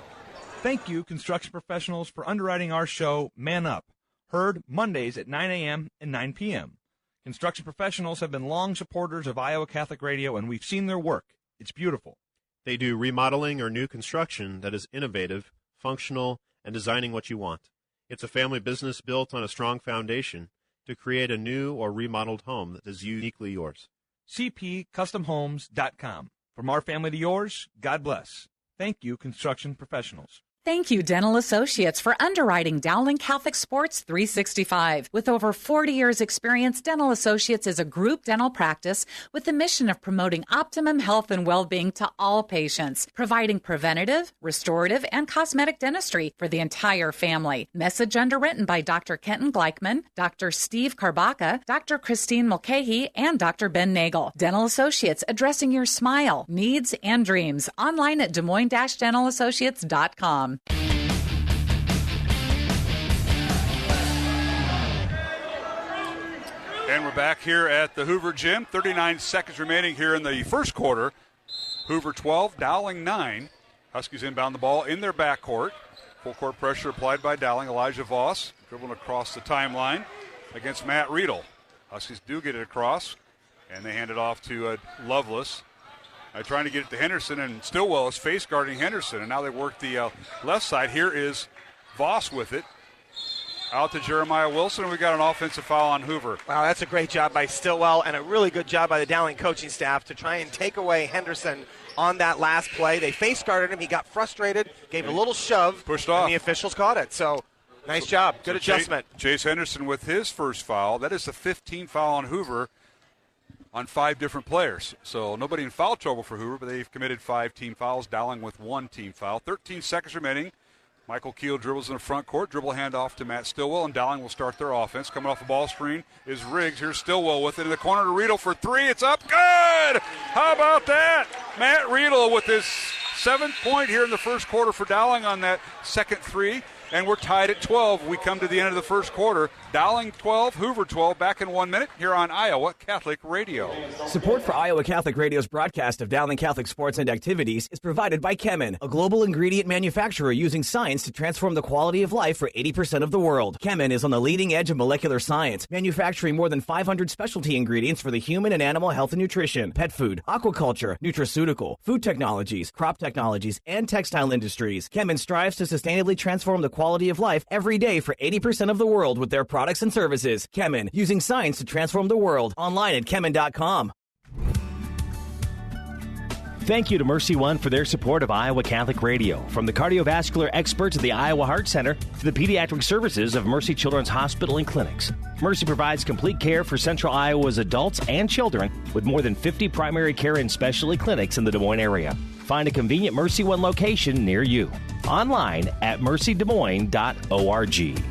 Thank you, construction professionals, for underwriting our show, Man Up, heard Mondays at 9 a.m. and 9 p.m. Construction professionals have been long supporters of Iowa Catholic Radio, and we've seen their work. It's beautiful. They do remodeling or new construction that is innovative, functional, and designing what you want. It's a family business built on a strong foundation to create a new or remodeled home that is uniquely yours. cpcustomhomes.com. From our family to yours, God bless. Thank you, construction professionals. Thank you, Dental Associates, for underwriting Dowling Catholic Sports 365. With over 40 years' experience, Dental Associates is a group dental practice with the mission of promoting optimum health and well-being to all patients, providing preventative, restorative, and cosmetic dentistry for the entire family. Message underwritten by Dr. Kenton Gleichman, Dr. Steve Karbaka, Dr. Christine Mulcahy, and Dr. Ben Nagel. Dental Associates, addressing your smile, needs, and dreams. Online at DesMoines-DentalAssociates.com. And we're back here at the Hoover Gym. 39 seconds remaining here in the first quarter. Hoover 12, Dowling 9. Huskies inbound the ball in their backcourt. Full court pressure applied by Dowling. Elijah Voss dribbling across the timeline against Matt Riedel. Huskies do get it across, and they hand it off to Lovelace. Trying to get it to Henderson, and Stillwell is face guarding Henderson, and now they work the left side. Here is Voss with it. Out to Jeremiah Wilson, and we got an offensive foul on Hoover. Wow, that's a great job by Stillwell, and a really good job by the Dowling coaching staff to try and take away Henderson on that last play. They face guarded him. He got frustrated, gave a little shove, pushed off, and the officials caught it. So nice job. Good adjustment. Chase Henderson with his first foul. That is the 15th foul on Hoover. on 5 different players. So nobody in foul trouble for Hoover, but they've committed 5 team fouls, Dowling with 1 team foul. 13 seconds remaining. Michael Keel dribbles in the front court, dribble handoff to Matt Stillwell, and Dowling will start their offense. Coming off the ball screen is Riggs. Here's Stillwell with it in the corner to Riedel for 3. It's up. Good! How about that? Matt Riedel with his 7th point here in the first quarter for Dowling on that second 3. And we're tied at 12. We come to the end of the first quarter. Dowling 12, Hoover 12. Back in 1 minute here on Iowa Catholic Radio. Support for Iowa Catholic Radio's broadcast of Dowling Catholic sports and activities is provided by Chemin, a global ingredient manufacturer using science to transform the quality of life for 80% of the world. Chemin is on the leading edge of molecular science, manufacturing more than 500 specialty ingredients for the human and animal health and nutrition, pet food, aquaculture, nutraceutical, food technologies, crop technologies, and textile industries. Chemin strives to sustainably transform the quality of life every day for 80% of the world with their products and services. Chemin, using science to transform the world. Online at chemin.com. Thank you to Mercy One for their support of Iowa Catholic Radio. From the cardiovascular experts at the Iowa Heart Center to the pediatric services of Mercy Children's Hospital and Clinics, Mercy provides complete care for Central Iowa's adults and children with more than 50 primary care and specialty clinics in the Des Moines area. Find a convenient Mercy One location near you. Online at mercydesmoines.org.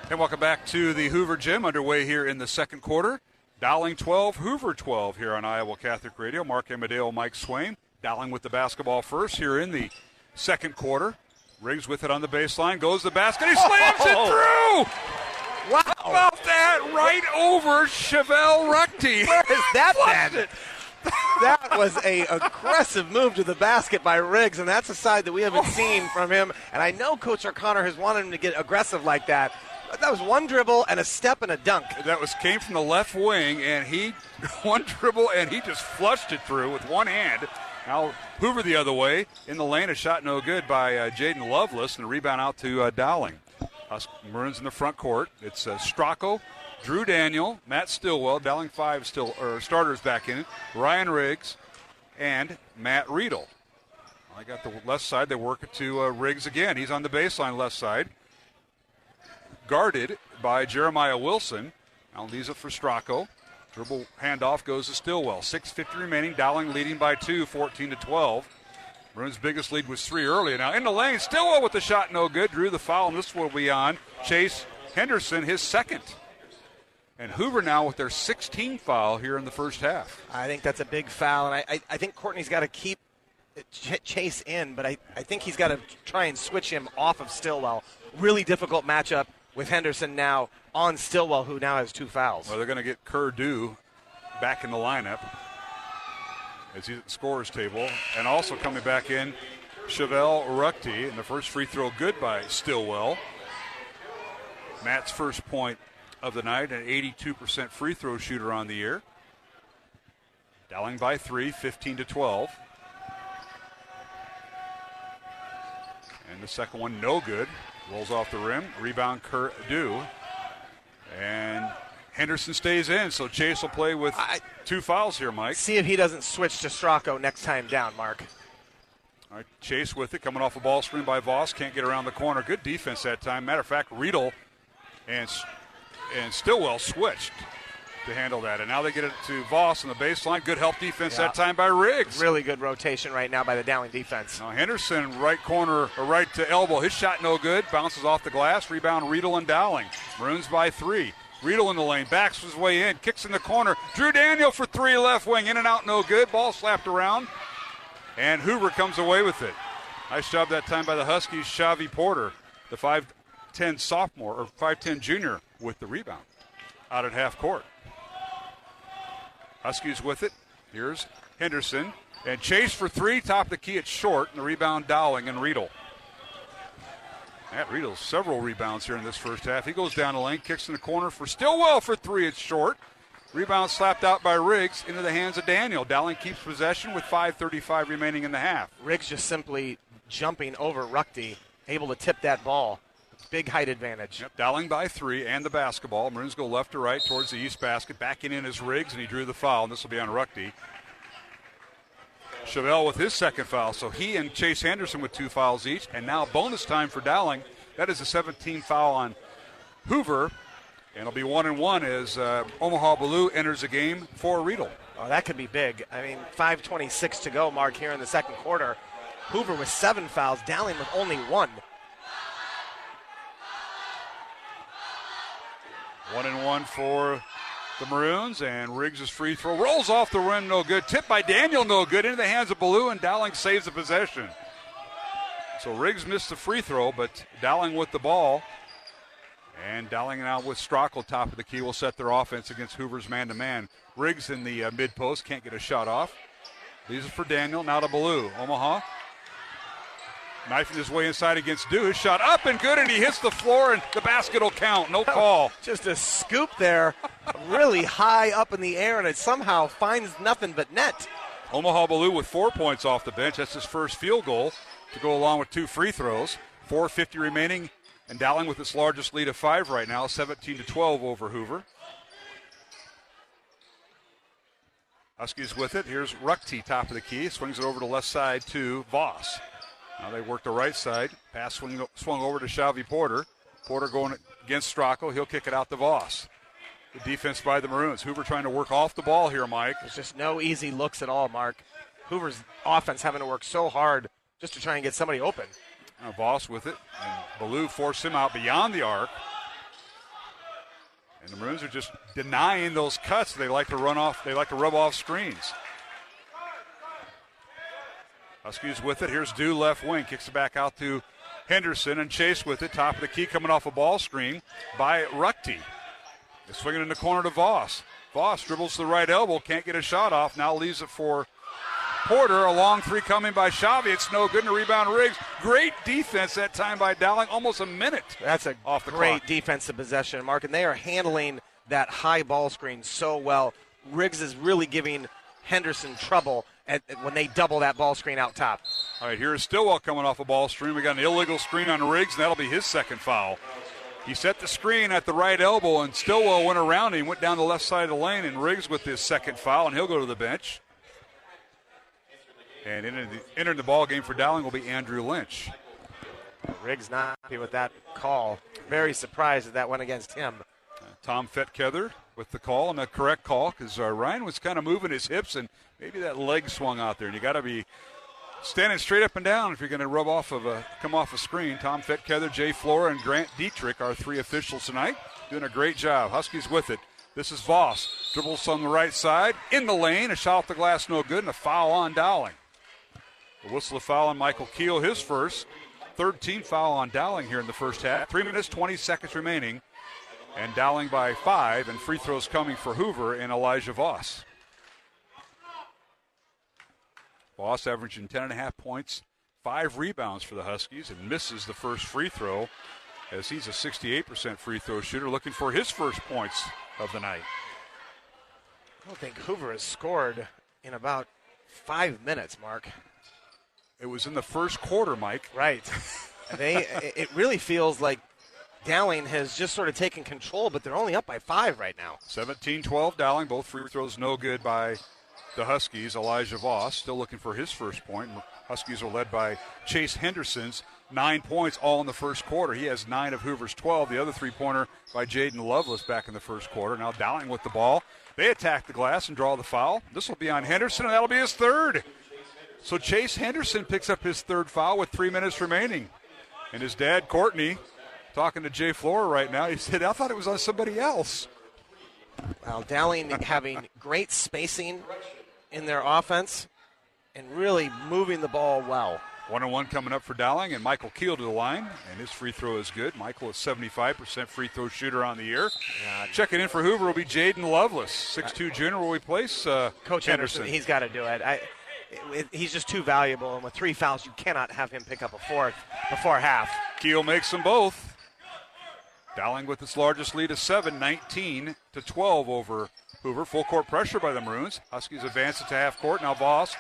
And welcome back to the Hoover Gym, underway here in the second quarter. Dowling 12, Hoover 12 here on Iowa Catholic Radio. Mark Amadeo, Mike Swain. Dowling with the basketball first here in the second quarter. Riggs with it on the baseline, goes to the basket, he slams it through! Wow. How about that? Right over Chevelle Ruckty. Where has that been? That was an aggressive move to the basket by Riggs, and that's a side that we haven't seen from him. And I know Coach O'Connor has wanted him to get aggressive like that. But that was one dribble and a step and a dunk. That came from the left wing, and one dribble, and he just flushed it through with one hand. Now Hoover the other way. In the lane, a shot no good by Jaden Lovelace, and a rebound out to Dowling. Maroons in the front court. It's Stracco, Drew Daniel, Matt Stillwell, Dowling 5 starters back in it, Ryan Riggs, and Matt Riedel. I got the left side. They work it to Riggs again. He's on the baseline left side. Guarded by Jeremiah Wilson. Now leaves it for Stracco. Dribble handoff goes to Stillwell. 6:50 remaining. Dowling leading by 2, 14-12. Maroons' biggest lead was 3 earlier. Now in the lane, Stillwell with the shot no good. Drew the foul, and this will be on Chase Henderson, his second. And Hoover now with their 16th foul here in the first half. I think that's a big foul, and I think Courtney's got to keep Chase in, but I think he's got to try and switch him off of Stillwell. Really difficult matchup with Henderson now on Stillwell, who now has 2 fouls. Well, they're going to get Kerdew back in the lineup as he's at the scorer's table. And also coming back in, Chevelle Ruckty, and the first free throw good by Stillwell. Matt's first point of the night, an 82% free throw shooter on the year. Dowling by 3, 15-12. And the second one, no good. Rolls off the rim. Rebound, Kerdew. And Henderson stays in, so Chase will play with 2 fouls here, Mike. See if he doesn't switch to Stracco next time down, Mark. All right, Chase with it, coming off a ball screen by Voss. Can't get around the corner. Good defense that time. Matter of fact, Riedel and Stillwell switched to handle that. And now they get it to Voss on the baseline. Good help defense that time by Riggs. Really good rotation right now by the Dowling defense. Now Henderson, right corner, or right to elbow. His shot no good. Bounces off the glass. Rebound, Riedel and Dowling. Maroons by 3. Riedel in the lane. Backs his way in. Kicks in the corner. Drew Daniel for 3 left wing. In and out, no good. Ball slapped around. And Hoover comes away with it. Nice job that time by the Huskies. Xavi Porter, the 5'10 sophomore, or 5'10 junior, with the rebound out at half court. Huskies with it. Here's Henderson. And Chase for 3. Top of the key, it's short. And the rebound, Dowling and Riedel. Matt Riedel, several rebounds here in this first half. He goes down the lane, kicks in the corner for Stillwell for 3. It's short. Rebound slapped out by Riggs into the hands of Daniel. Dowling keeps possession with 5:35 remaining in the half. Riggs just simply jumping over Ruckty, able to tip that ball. Big height advantage. Yep, Dowling by 3 and the basketball. Maroons go left to right towards the east basket. Backing in is Riggs, and he drew the foul, and this will be on Ruckty. Chevelle with his second foul. So he and Chase Henderson with 2 fouls each. And now bonus time for Dowling. That is a 17 foul on Hoover. And it'll be 1-1 as Omaha Blue enters the game for Riedel. Oh, that could be big. I mean, 5:26 to go, Mark, here in the second quarter. Hoover with 7 fouls, Dowling with only 1. 1-1 for the Maroons, and Riggs' free throw rolls off the rim, no good. Tipped by Daniel, no good. Into the hands of Ballou, and Dowling saves the possession. So Riggs missed the free throw, but Dowling with the ball. And Dowling now with Strackel top of the key will set their offense against Hoover's man-to-man. Riggs in the mid-post, can't get a shot off. Leaves it for Daniel, now to Ballou. Omaha knifing his way inside against Deuce. Shot up and good, and he hits the floor, and the basket will count. No call. Just a scoop there, really high up in the air, and it somehow finds nothing but net. Omaha Ballou with 4 points off the bench. That's his first field goal to go along with 2 free throws. 4:50 remaining, and Dowling with its largest lead of 5 right now, 17-12 over Hoover. Huskies with it. Here's Ruckty, top of the key. Swings it over to left side to Voss. Now they work the right side. Pass swung over to Xavi Porter. Porter going against Stracco. He'll kick it out to Voss. The defense by the Maroons. Hoover trying to work off the ball here, Mike. There's just no easy looks at all, Mark. Hoover's offense having to work so hard just to try and get somebody open. Now Voss with it. And Ballou forced him out beyond the arc. And the Maroons are just denying those cuts. They like to run off. They like to rub off screens. Huskies with it. Here's Dew left wing. Kicks it back out to Henderson, and Chase with it. Top of the key coming off a ball screen by Ruckty. They're swinging in the corner to Voss. Voss dribbles to the right elbow. Can't get a shot off. Now leaves it for Porter. A long three coming by Xavi. It's no good. And a rebound Riggs. Great defense that time by Dowling. Almost a minute. That's a off the great clock. Defensive possession, Mark. And they are handling that high ball screen so well. Riggs is really giving Henderson trouble when they double that ball screen out top. All right, here is Stillwell coming off a ball screen. We got an illegal screen on Riggs, and that'll be his second foul. He set the screen at the right elbow, and Stillwell went around him, went down the left side of the lane, and Riggs with his second foul, and he'll go to the bench. And entering the ball game for Dowling will be Andrew Lynch. Riggs not happy with that call. Very surprised that went against him. Tom Fetkether with the call, and the correct call, because Ryan was kind of moving his hips, and maybe that leg swung out there. And you got to be standing straight up and down if you're going to come off a screen. Tom Fetkether, Jay Flora, and Grant Dietrich are 3 officials tonight, doing a great job. Huskies with it. This is Voss. Dribbles on the right side, in the lane. A shot off the glass, no good, and a foul on Dowling. A whistle of foul on Michael Keel, his first. Third team foul on Dowling here in the first half. 3 minutes, 20 seconds remaining. And Dowling by 5, and free throws coming for Hoover and Elijah Voss. Voss averaging 10.5 points, 5 rebounds for the Huskies, and misses the first free throw as he's a 68% free throw shooter, looking for his first points of the night. I don't think Hoover has scored in about 5 minutes, Mark. It was in the first quarter, Mike. Right. It really feels like Dowling has just sort of taken control, but they're only up by 5 right now. 17-12 Dowling. Both free throws no good by the Huskies. Elijah Voss still looking for his first point. Huskies are led by Chase Henderson's 9 points all in the first quarter. He has 9 of Hoover's 12. The other three-pointer by Jaden Lovelace back in the first quarter. Now Dowling with the ball. They attack the glass and draw the foul. This will be on Henderson, and that'll be his third. So Chase Henderson picks up his third foul with 3 minutes remaining. And his dad, Courtney, talking to Jay Flora right now, he said, I thought it was on somebody else. Well, Dowling having great spacing in their offense and really moving the ball well. 1-1 coming up for Dowling, and Michael Keel to the line, and his free throw is good. Michael is 75% free throw shooter on the year. Checking in for Hoover will be Jaden Lovelace, 6'2 junior will replace Coach Henderson. He's got to do it. He's just too valuable, and with 3 fouls, you cannot have him pick up a fourth before half. Keel makes them both. Dowling with its largest lead of 7, 19-12 over Hoover. Full court pressure by the Maroons. Huskies advance it to half court. Now Voss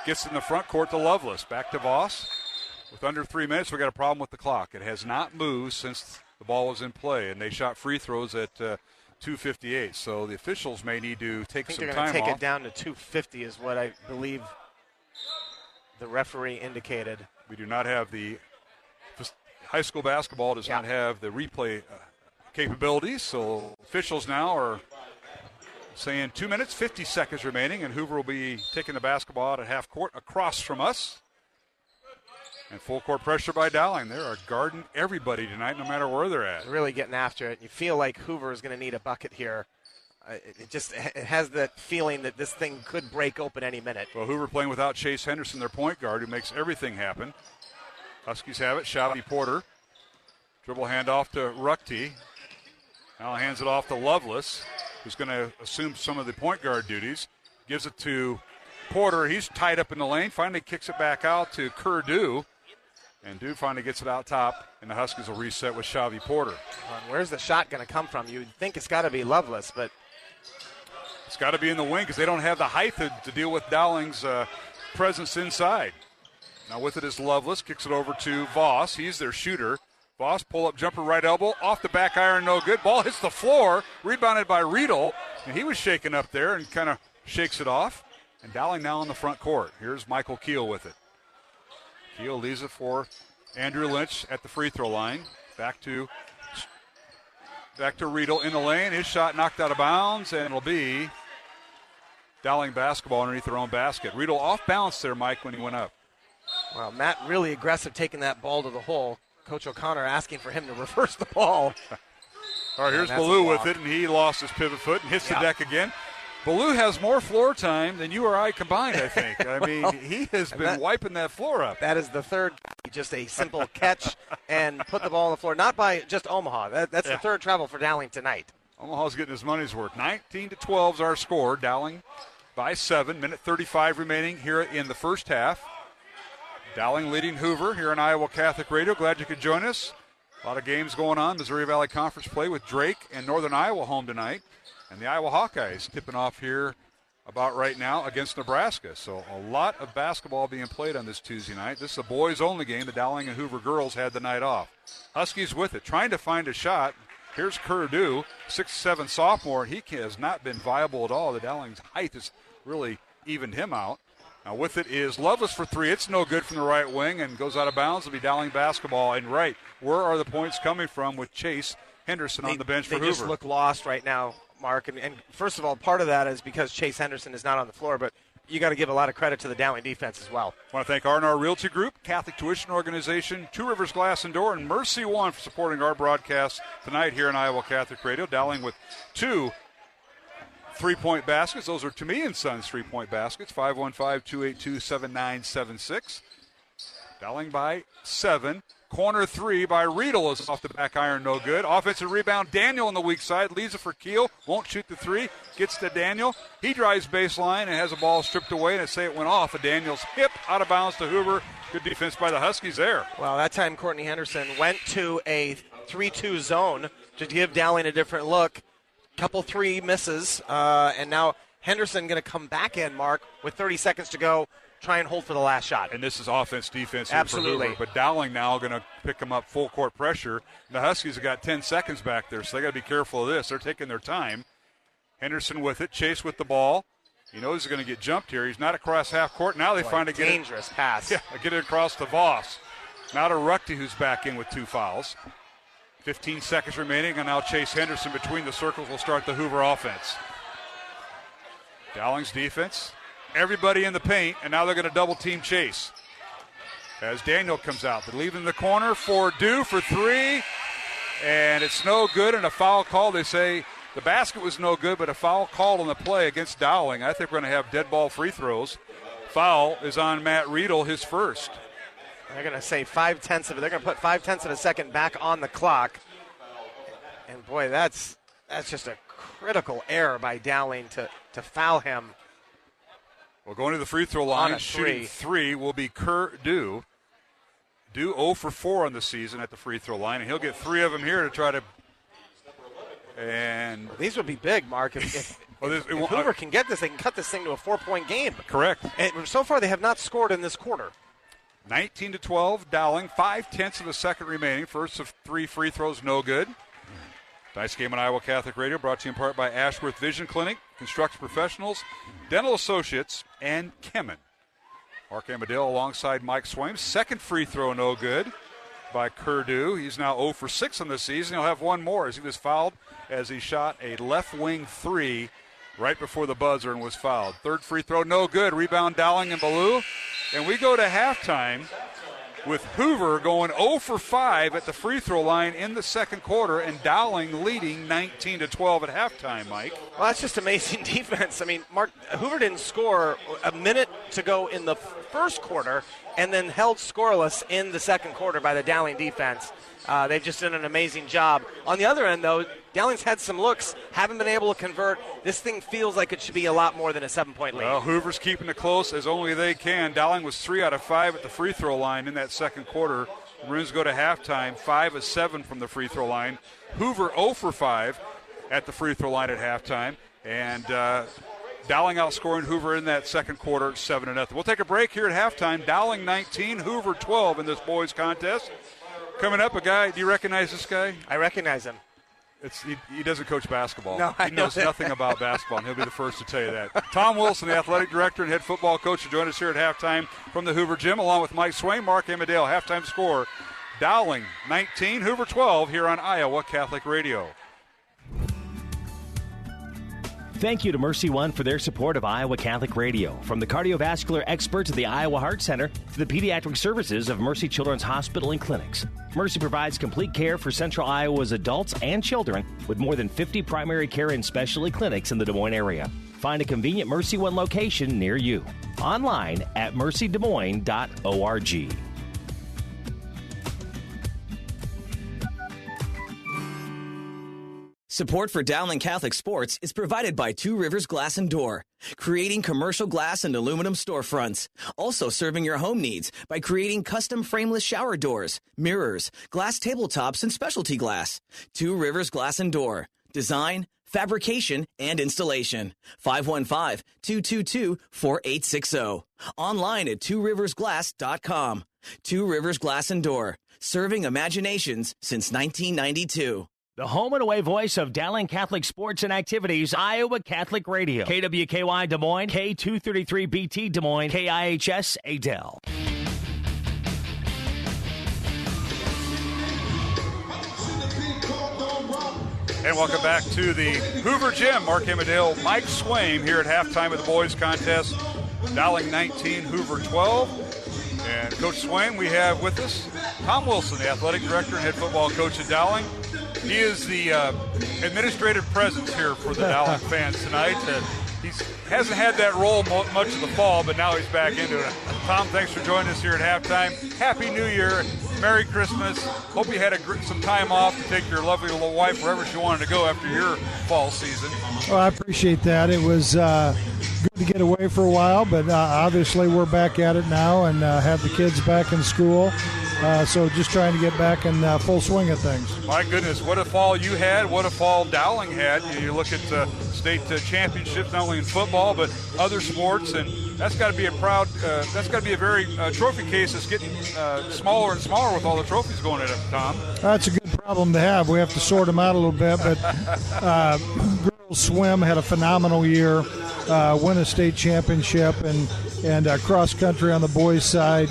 gets in the front court to Lovelace. Back to Voss. With under 3 minutes, we got a problem with the clock. It has not moved since the ball was in play, and they shot free throws at 2:58. So the officials may need to take some time off. They're going to take it down to 2:50 is what I believe the referee indicated. We do not have high school basketball does not have the replay capabilities, so officials now are saying 2 minutes, 50 seconds remaining, and Hoover will be taking the basketball out at half court across from us. And full court pressure by Dowling. They are guarding everybody tonight, no matter where they're at. Really getting after it. You feel like Hoover is going to need a bucket here. It has that feeling that this thing could break open any minute. Well, Hoover playing without Chase Henderson, their point guard, who makes everything happen. Huskies have it. Shabby Porter. Dribble handoff to Ruckty. Now hands it off to Lovelace, who's going to assume some of the point guard duties. Gives it to Porter. He's tied up in the lane. Finally kicks it back out to Kerr-Dew. And Dew finally gets it out top, and the Huskies will reset with Shabby Porter. Where's the shot going to come from? You'd think it's got to be Lovelace, but it's got to be in the wing because they don't have the height to deal with Dowling's presence inside. Now with it is Lovelace. Kicks it over to Voss. He's their shooter. Voss, pull-up jumper, right elbow. Off the back iron, no good. Ball hits the floor. Rebounded by Riedel. And he was shaken up there and kind of shakes it off. And Dowling now on the front court. Here's Michael Keel with it. Keel leaves it for Andrew Lynch at the free throw line. Back to Riedel in the lane. His shot knocked out of bounds, and it'll be Dowling basketball underneath their own basket. Riedel off balance there, Mike, when he went up. Well, Matt really aggressive taking that ball to the hole. Coach O'Connor asking for him to reverse the ball. All right, here's Ballou with it, and he lost his pivot foot and hits the deck again. Ballou has more floor time than you or I combined, I think. I mean, he has been wiping that floor up. That is the third, just a simple catch and put the ball on the floor. Not by just Omaha. That's the third travel for Dowling tonight. Omaha's getting his money's worth. 19-12 is our score. Dowling by 7. Minute 35 remaining here in the first half. Dowling leading Hoover here on Iowa Catholic Radio. Glad you could join us. A lot of games going on. Missouri Valley Conference play with Drake and Northern Iowa home tonight. And the Iowa Hawkeyes tipping off here about right now against Nebraska. So a lot of basketball being played on this Tuesday night. This is a boys-only game. The Dowling and Hoover girls had the night off. Huskies with it, trying to find a shot. Here's Kerr-Dew, 6'7" sophomore. He has not been viable at all. The Dowling's height has really evened him out. Now with it is Lovelace for three. It's no good from the right wing and goes out of bounds. It'll be Dowling basketball. And right, where are the points coming from with Chase Henderson on the bench for Hoover? They just look lost right now, Mark. And first of all, part of that is because Chase Henderson is not on the floor, but you got to give a lot of credit to the Dowling defense as well. I want to thank R&R Realty Group, Catholic Tuition Organization, Two Rivers Glass and Door, and Mercy One for supporting our broadcast tonight here on Iowa Catholic Radio. Dowling with 2 3-point baskets. Those are to me and Sons 3-point baskets. 515-282-7976. Dowling by 7. Corner 3 by Riedel is off the back iron, no good. Offensive rebound, Daniel on the weak side. Leaves it for Keel. Won't shoot the 3. Gets to Daniel. He drives baseline and has a ball stripped away, and it went off of Daniel's hip, out of bounds to Hoover. Good defense by the Huskies there. Well, that time Courtney Henderson went to a 3-2 zone to give Dowling a different look. Couple 3 misses, and now Henderson going to come back in, Mark, with 30 seconds to go, try and hold for the last shot. And this is offense, defense here Absolutely. for Hoover. But Dowling now going to pick them up full court pressure. The Huskies have got 10 seconds back there, so they got to be careful of this. They're taking their time. Henderson with it, Chase with the ball. He knows he's going to get jumped here. He's not across half court. Now they finally get it. Dangerous pass. Yeah, get it across to Voss. Now to Ruckty, who's back in with 2 fouls. 15 seconds remaining, and now Chase Henderson between the circles will start the Hoover offense. Dowling's defense, everybody in the paint, and now they're going to double-team Chase. As Daniel comes out, they're leaving the corner for Dew for 3, and it's no good, and a foul call. They say the basket was no good, but a foul called on the play against Dowling. I think we're going to have dead ball free throws. Foul is on Matt Riedel, his first. They're going to say 0.5 of it. They're going to put 0.5 of a second back on the clock. And, boy, that's just a critical error by Dowling to foul him. Well, going to the free throw line, shooting 3 will be Kerr-Dew. Dew 0 for 4 on the season at the free throw line, and he'll get 3 of them here to try to. And these would be big, Mark. If Hoover can get this, they can cut this thing to a 4-point game. Correct. And so far, they have not scored in this quarter. 19-12, Dowling, 0.5 of a second remaining. First of 3 free throws, no good. Tonight's game on Iowa Catholic Radio, brought to you in part by Ashworth Vision Clinic, Construction Professionals, Dental Associates, and Kemen. Mark Amadale alongside Mike Swaim. Second free throw, no good by Curdu. He's now 0 for 6 on the season. He'll have one more as he was fouled as he shot a left wing three right before the buzzer and was fouled. Third free throw, no good. Rebound Dowling and Ballou. And we go to halftime with Hoover going 0 for 5 at the free throw line in the second quarter, and Dowling leading 19-12 at halftime, Mike. Well, that's just amazing defense. I mean, Hoover didn't score a minute to go in the first quarter and then held scoreless in the second quarter by the Dowling defense. They've just done an amazing job. On the other end, though, Dowling's had some looks, haven't been able to convert. This thing feels like it should be a lot more than a 7-point lead. Well, Hoover's keeping it close as only they can. Dowling was 3 out of 5 at the free throw line in that second quarter. Maroons go to halftime, 5 of 7 from the free throw line. Hoover 0 for 5 at the free throw line at halftime. And Dowling outscoring Hoover in that second quarter 7-0. We'll take a break here at halftime. Dowling 19, Hoover 12 in this boys contest. Coming up, a guy, do you recognize this guy? I recognize him. He doesn't coach basketball. No, he knows nothing about basketball, and he'll be the first to tell you that. Tom Wilson, the athletic director and head football coach, will join us here at halftime from the Hoover Gym, along with Mike Swaim, Mark Amadale. Halftime score, Dowling 19, Hoover 12, here on Iowa Catholic Radio. Thank you to Mercy One for their support of Iowa Catholic Radio. From the cardiovascular experts at the Iowa Heart Center to the pediatric services of Mercy Children's Hospital and Clinics, Mercy provides complete care for Central Iowa's adults and children with more than 50 primary care and specialty clinics in the Des Moines area. Find a convenient Mercy One location near you. Online at mercydesmoines.org. Support for Dowling Catholic Sports is provided by Two Rivers Glass and Door, creating commercial glass and aluminum storefronts. Also serving your home needs by creating custom frameless shower doors, mirrors, glass tabletops, and specialty glass. Two Rivers Glass and Door. Design, fabrication, and installation. 515-222-4860. Online at tworiversglass.com. Two Rivers Glass and Door. Serving imaginations since 1992. The home and away voice of Dowling Catholic Sports and Activities, Iowa Catholic Radio. KWKY Des Moines, K233BT Des Moines, KIHS Adel. And welcome back to the Hoover Gym. Mark Amadale, Mike Swaim here at halftime of the boys contest. Dowling 19, Hoover 12. And Coach Swaim, we have with us Tom Wilson, the athletic director and head football coach at Dowling. He is the administrative presence here for the Dowling fans tonight. He hasn't had that role much of the fall, but now he's back into it. Tom, thanks for joining us here at halftime. Happy New Year. Merry Christmas. Hope you had some time off to take your lovely little wife wherever she wanted to go after your fall season. Well, I appreciate that. It was good to get away for a while, but obviously we're back at it now and have the kids back in school. So just trying to get back in full swing of things. My goodness, what a fall you had, what a fall Dowling had. You look at state championships, not only in football, but other sports, and that's got to be a very trophy case that's getting smaller and smaller with all the trophies going in it, Tom. That's a good problem to have. We have to sort them out a little bit, but girls swim had a phenomenal year, win a state championship, and cross country on the boys' side.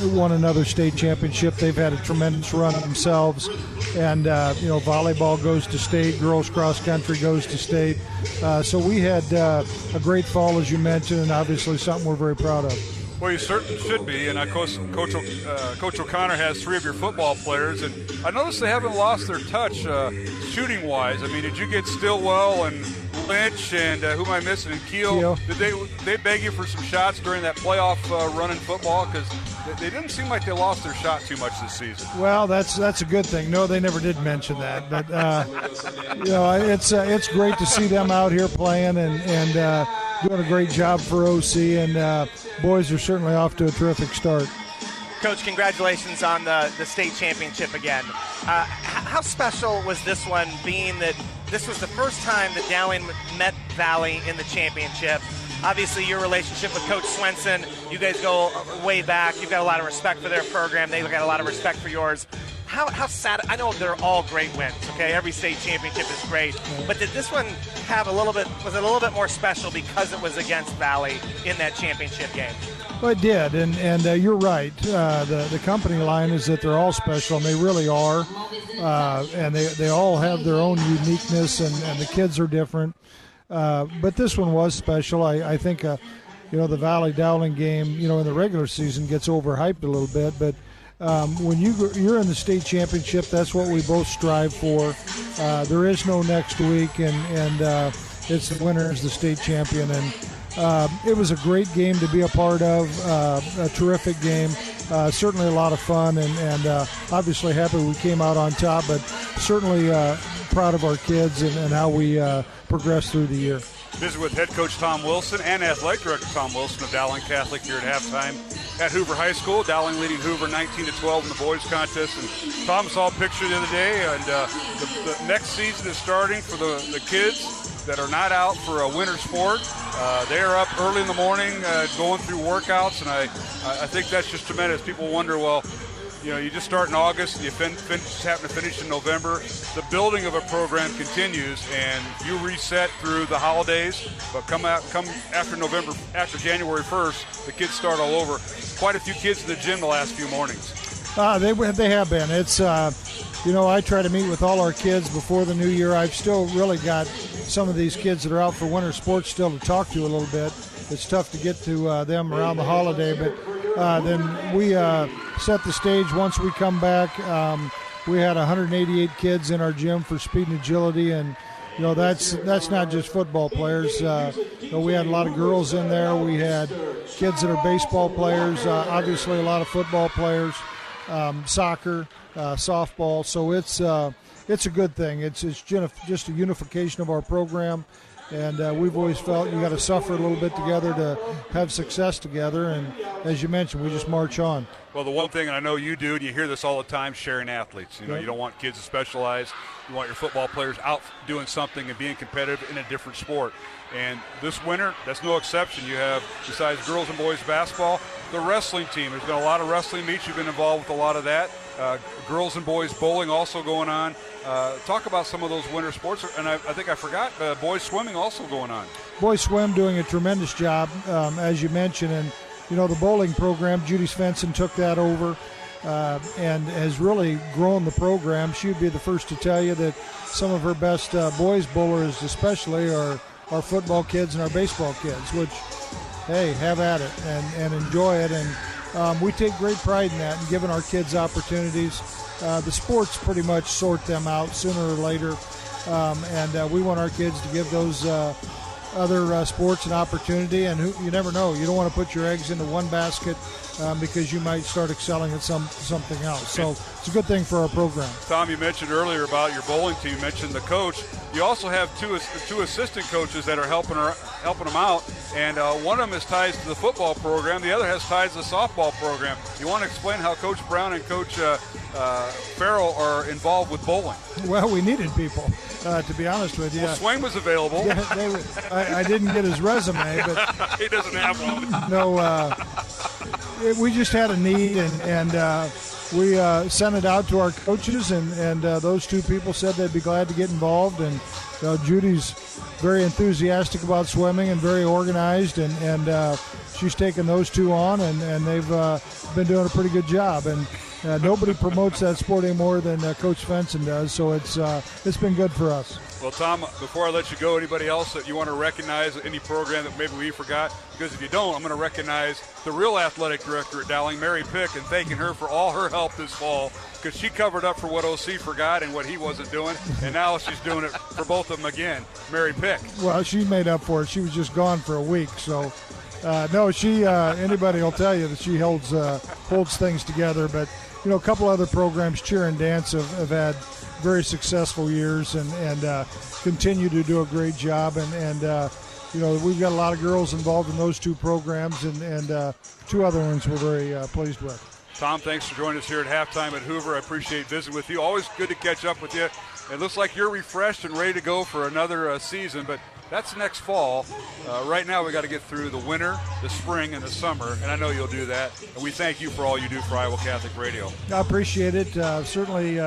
Won another state championship. They've had a tremendous run themselves. And, volleyball goes to state. Girls cross country goes to state. So we had a great fall, as you mentioned, and obviously something we're very proud of. Well, you certainly should be. And, of course, Coach O'Connor has 3 of your football players. And I noticed they haven't lost their touch shooting-wise. I mean, did you get Stillwell and Lynch and who am I missing? And Keel. Did they beg you for some shots during that playoff run in football? Because they didn't seem like they lost their shot too much this season. Well, that's a good thing. No, they never did mention that. But it's great to see them out here playing and doing a great job for OC. And boys are certainly off to a terrific start. Coach, congratulations on the state championship again. How special was this one, being that this was the first time that Dowling met Valley in the championship? Obviously, your relationship with Coach Joensen, you guys go way back. You've got a lot of respect for their program. They've got a lot of respect for yours. how sad? I know they're all great wins. Okay, every state championship is great, but did this one was it a little bit more special because it was against Valley in that championship game? Well, it did, and you're right. The company line is that they're all special, and they really are, and they all have their own uniqueness, and the kids are different. But this one was special. I think, the Valley Dowling game, in the regular season gets overhyped a little bit, but when you're in the state championship, that's what we both strive for. There is no next week, and it's the winner is the state champion, and it was a great game to be a part of, a terrific game, certainly a lot of fun, and obviously happy we came out on top, but certainly proud of our kids and how we progressed through the year. Visit with head coach Tom Wilson and athletic director Tom Wilson of Dowling Catholic here at halftime at Hoover High School. Dowling leading Hoover 19-12 in the boys contest. And Tom saw a picture the other day, and the next season is starting for the kids that are not out for a winter sport. They are up early in the morning going through workouts, and I think that's just tremendous. People wonder, well, you just start in August and you happen to finish in November. The building of a program continues, and you reset through the holidays. But come after November, after January 1st, the kids start all over. Quite a few kids in the gym the last few mornings. They have been. It's I try to meet with all our kids before the new year. I've still really got some of these kids that are out for winter sports still to talk to a little bit. It's tough to get to them around the holiday, but then we set the stage once we come back. We had 188 kids in our gym for speed and agility, and that's not just football players. We had a lot of girls in there. We had kids that are baseball players, obviously a lot of football players, soccer, softball. So it's a good thing. It's just a unification of our program. And we've always felt you got to suffer a little bit together to have success together. And as you mentioned, we just march on. Well, the one thing, and I know you do, and you hear this all the time, sharing athletes. You don't want kids to specialize. You want your football players out doing something and being competitive in a different sport. And this winter, that's no exception. You have, besides girls and boys basketball, the wrestling team. There's been a lot of wrestling meets. You've been involved with a lot of that. Girls and boys bowling also going on. Talk about some of those winter sports. And I think I forgot, boys swimming also going on. Boys swim doing a tremendous job, as you mentioned. And, the bowling program, Judy Svensson took that over and has really grown the program. She would be the first to tell you that some of her best boys bowlers especially are football kids and our baseball kids, which, hey, have at it and enjoy it. And we take great pride in that and giving our kids opportunities. The sports pretty much sort them out sooner or later, and we want our kids to give those other sports an opportunity. And you never know. You don't want to put your eggs into one basket because you might start excelling at something else. So it's a good thing for our program. Tom, you mentioned earlier about your bowling team. You mentioned the coach. You also have two assistant coaches that are helping them out, and one of them is ties to the football program. The other has ties to the softball program. You want to explain how Coach Brown and Coach Farrell are involved with bowling? Well, we needed people, to be honest with you. Well, Swain was available. Yeah, I didn't get his resume, but he doesn't have one. No, we just had a need, and we sent it out to our coaches, and those two people said they'd be glad to get involved. And Judy's very enthusiastic about swimming and very organized, and she's taken those two on, and they've been doing a pretty good job. And nobody promotes that sport any more than Coach Svensson does, so it's been good for us. Well, Tom, before I let you go, anybody else that you want to recognize, any program that maybe we forgot? Because if you don't, I'm going to recognize the real athletic director at Dowling, Mary Pick, and thanking her for all her help this fall, because she covered up for what OC forgot and what he wasn't doing, and now she's doing it for both of them again. Mary Pick. Well, she made up for it. She was just gone for a week, so no, she anybody will tell you that she holds things together. But a couple other programs, cheer and dance, have had very successful years and continue to do a great job. And we've got a lot of girls involved in those two programs, and two other ones we're very pleased with. Tom, thanks for joining us here at halftime at Hoover. I appreciate visiting with you. Always good to catch up with you. It looks like you're refreshed and ready to go for another season, but That's next fall. Right now we got to get through the winter, the spring, and the summer, and I know you'll do that. And we thank you for all you do for Iowa Catholic Radio. I appreciate it. Certainly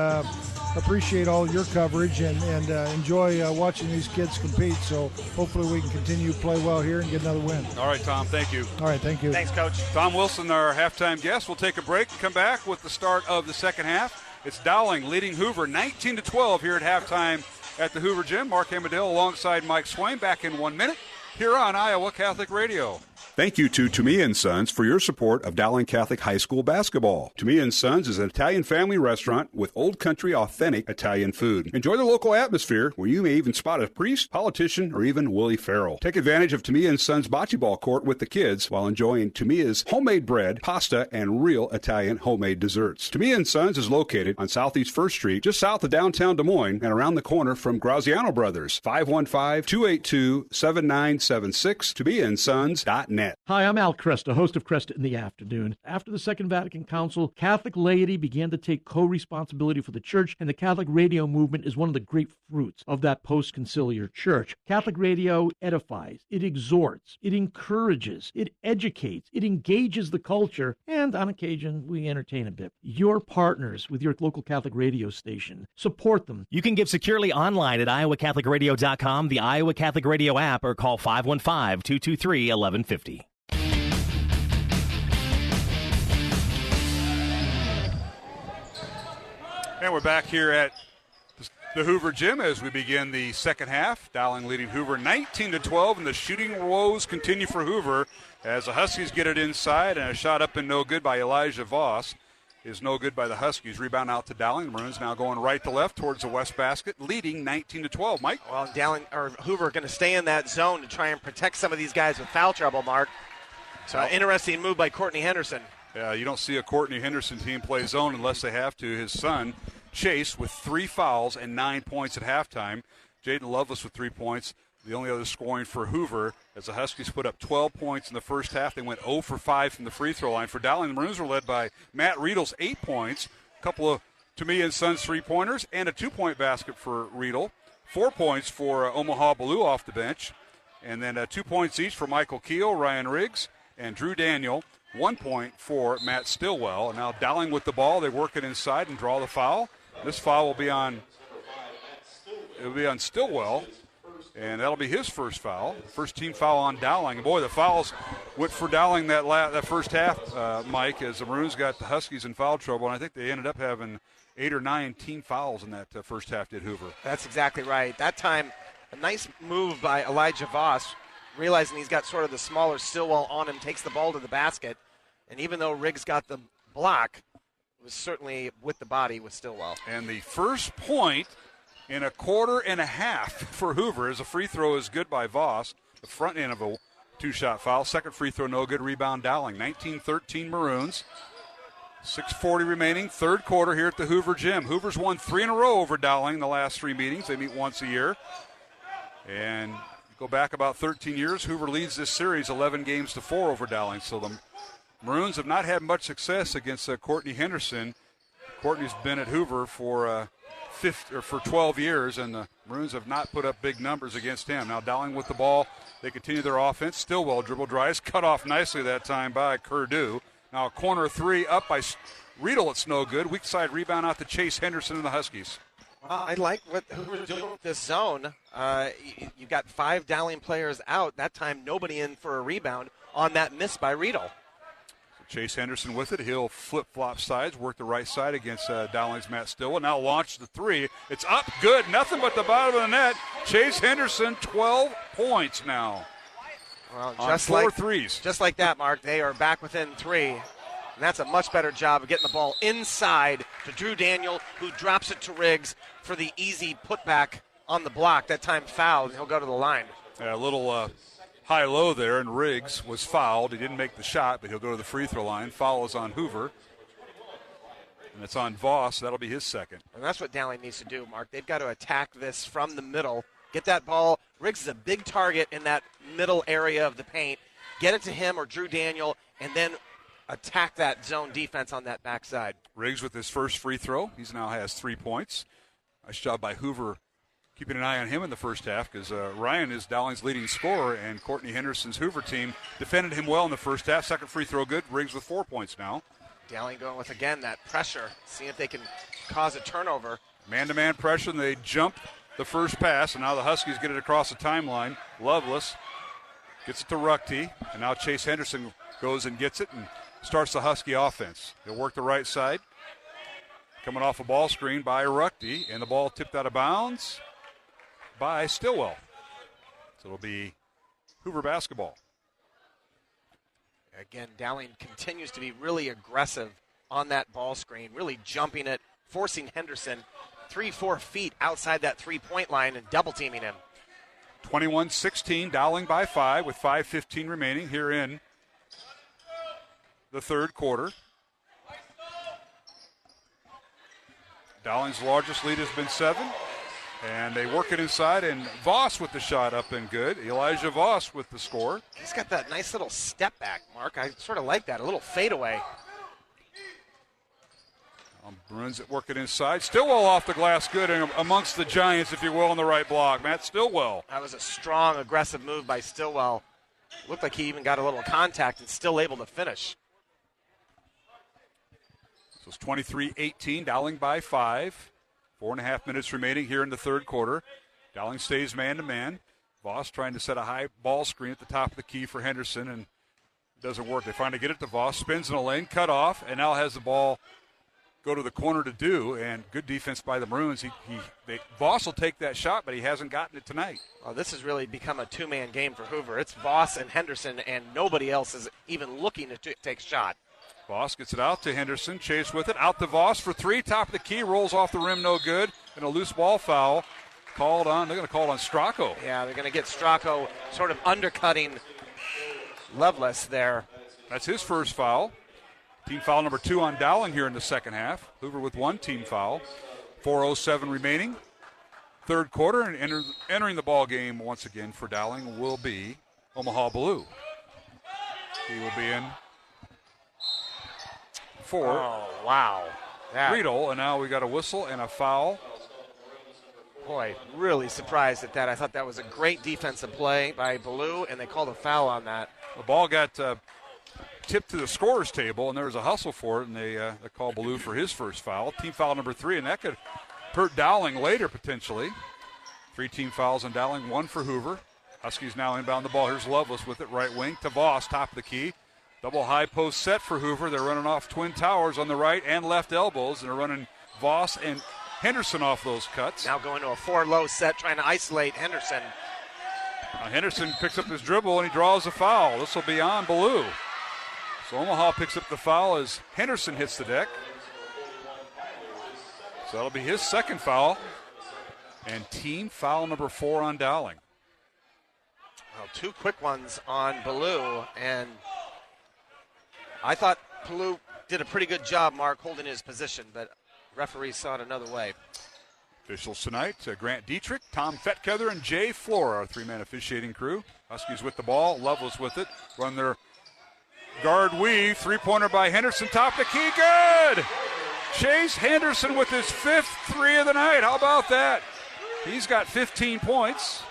appreciate all your coverage and enjoy watching these kids compete. So hopefully we can continue to play well here and get another win. All right, Tom, thank you. All right, thank you. Thanks, Coach. Tom Wilson, our halftime guest. We'll take a break and come back with the start of the second half. It's Dowling leading Hoover 19-12 here at halftime at the Hoover Gym. Mark Amadale alongside Mike Swain back in 1 minute here on Iowa Catholic Radio. Thank you to Toomey & Sons for your support of Dowling Catholic High School basketball. Toomey & Sons is an Italian family restaurant with old country authentic Italian food. Enjoy the local atmosphere where you may even spot a priest, politician, or even Willie Farrell. Take advantage of Toomey & Sons bocce ball court with the kids while enjoying Toomey's homemade bread, pasta, and real Italian homemade desserts. Toomey & Sons is located on Southeast 1st Street, just south of downtown Des Moines and around the corner from Graziano Brothers. 515-282-7976, ToomeyandSons.net. Hi, I'm Al Cresta, host of Cresta in the Afternoon. After the Second Vatican Council, Catholic laity began to take co-responsibility for the church, and the Catholic radio movement is one of the great fruits of that post-conciliar church. Catholic radio edifies, it exhorts, it encourages, it educates, it engages the culture, and on occasion, we entertain a bit. You're partners with your local Catholic radio station. Support them. You can give securely online at iowacatholicradio.com, the Iowa Catholic Radio app, or call 515-223-1150. And we're back here at the Hoover Gym as we begin the second half. Dowling leading Hoover 19-12, and the shooting woes continue for Hoover as the Huskies get it inside, and a shot up and no good by Elijah Voss is no good by the Huskies. Rebound out to Dowling. The Maroons now going right to left towards the west basket, leading 19-12. Mike? Well, Hoover going to stay in that zone to try and protect some of these guys with foul trouble, Mark. So interesting move by Courtney Henderson. Yeah, you don't see a Courtney Henderson team play zone unless they have to. His son, Chase, with 3 fouls and 9 points at halftime. Jaden Lovelace with 3 points. The only other scoring for Hoover as the Huskies put up 12 points in the first half. They went 0 for 5 from the free throw line. For Dowling, the Maroons were led by Matt Riedel's 8 points, a couple of Toomey & Sons 3-pointers, and a 2-point basket for Riedel. 4 points for Omaha Ballou off the bench. And then 2 points each for Michael Keogh, Ryan Riggs, and Drew Daniel. 1 point for Matt Stillwell. And now Dowling with the ball. They work it inside and draw the foul. This foul will be on Stillwell, and that'll be his first foul. First team foul on Dowling. And boy, the fouls went for Dowling that first half, Mike, as the Maroons got the Huskies in foul trouble. And I think they ended up having 8 or 9 team fouls in that first half, did Hoover. That's exactly right. That time, a nice move by Elijah Voss, realizing he's got sort of the smaller Stillwell on him, takes the ball to the basket. And even though Riggs got the block, it was certainly with the body with Stillwell. And the first point in a quarter and a half for Hoover as a free throw is good by Voss, the front end of a 2-shot foul. Second free throw, no good. Rebound Dowling. 19-13 Maroons. 6:40 remaining, third quarter here at the Hoover Gym. Hoover's won 3 in a row over Dowling the last 3 meetings. They meet once a year. And go back about 13 years, Hoover leads this series 11-4 over Dowling. So the Maroons have not had much success against Courtney Henderson. Courtney's been at Hoover for 12 years, and the Maroons have not put up big numbers against him. Now Dowling with the ball. They continue their offense. Stillwell dribble drives, cut off nicely that time by Curdew. Now a corner 3 up by Riedel. It's no good. Weak side rebound out to Chase Henderson and the Huskies. Well, I like what Hoover's doing with this zone. You've got 5 Dowling players out. That time nobody in for a rebound on that miss by Riedel. Chase Henderson with it. He'll flip-flop sides, work the right side against Dowling's Matt Stillwell. Now launch the 3. It's up, good. Nothing but the bottom of the net. Chase Henderson, 12 points now. Well, just on 4 threes. Just like that, Mark. They are back within 3. And that's a much better job of getting the ball inside to Drew Daniel, who drops it to Riggs for the easy putback on the block. That time fouled, and he'll go to the line. A little high-low there, and Riggs was fouled. He didn't make the shot, but he'll go to the free throw line. Foul is on Hoover. And it's on Voss. That'll be his second. And that's what Dowling needs to do, Mark. They've got to attack this from the middle. Get that ball. Riggs is a big target in that middle area of the paint. Get it to him or Drew Daniel, and then attack that zone defense on that backside. Riggs with his first free throw. He now has 3 points. Nice job by Hoover keeping an eye on him in the first half because Ryan is Dowling's leading scorer, and Courtney Henderson's Hoover team defended him well in the first half. Second free throw good. Riggs with 4 points now. Dowling going with, again, that pressure, seeing if they can cause a turnover. Man-to-man pressure, and they jump the first pass, and now the Huskies get it across the timeline. Loveless gets it to Ruckty, and now Chase Henderson goes and gets it and starts the Husky offense. They'll work the right side. Coming off a ball screen by Ruckty, and the ball tipped out of bounds by Stillwell. So it'll be Hoover basketball. Again, Dowling continues to be really aggressive on that ball screen, really jumping it, forcing Henderson 3-4 feet outside that three-point line and double-teaming him. 21-16, Dowling by 5 with 5:15 remaining here in the third quarter. Dowling's largest lead has been 7, and they work it inside, and Voss with the shot up and good. Elijah Voss with the score. He's got that nice little step back, Mark. I sort of like that, a little fadeaway. Bruins that work it inside. Stillwell off the glass good, and amongst the Giants, if you will, on the right block. Matt Stillwell. That was a strong, aggressive move by Stillwell. Looked like he even got a little contact and still able to finish. So it's 23-18, Dowling by 5. 4.5 minutes remaining here in the third quarter. Dowling stays man-to-man. Voss trying to set a high ball screen at the top of the key for Henderson, and it doesn't work. They finally get it to Voss, spins in the lane, cut off, and now has the ball go to the corner to do, and good defense by the Maroons. Voss will take that shot, but he hasn't gotten it tonight. Well, this has really become a two-man game for Hoover. It's Voss and Henderson, and nobody else is even looking to take a shot. Voss gets it out to Henderson. Chase with it. Out to Voss for 3. Top of the key. Rolls off the rim. No good. And a loose ball foul called on. They're going to call it on Stracco. Yeah, they're going to get Stracco sort of undercutting Loveless there. That's his first foul. Team foul number 2 on Dowling here in the second half. Hoover with 1 team foul. 4:07 remaining. Third quarter, and entering the ball game once again for Dowling will be Omaha Blue. He will be in for Riedel, and now we got a whistle and a foul. Boy, really surprised at that. I thought that was a great defensive play by Blue, and they called a foul on that. The ball got tipped to the scorer's table, and there was a hustle for it, and they called Blue for his first foul. Team foul number 3, and that could hurt Dowling later potentially. 3 team fouls on Dowling, 1 for Hoover. Huskies now inbound the ball. Here's Loveless with it, right wing to Voss, top of the key. Double high post set for Hoover. They're running off twin towers on the right and left elbows, and they're running Voss and Henderson off those cuts. Now going to a 4-low set, trying to isolate Henderson. Now Henderson picks up his dribble, and he draws a foul. This will be on Blue. So Omaha picks up the foul as Henderson hits the deck. So that'll be his second foul. And team foul number 4 on Dowling. Well, 2 quick ones on Blue, and I thought Blue did a pretty good job, Mark, holding his position, but referees saw it another way. Officials tonight, Grant Dietrich, Tom Fetkether, and Jay Flora, our 3-man officiating crew. Huskies with the ball, Loveless with it, run their guard weave, 3-pointer by Henderson, top the key, good! Chase Henderson with his 5th 3 of the night, how about that? He's got 15 points.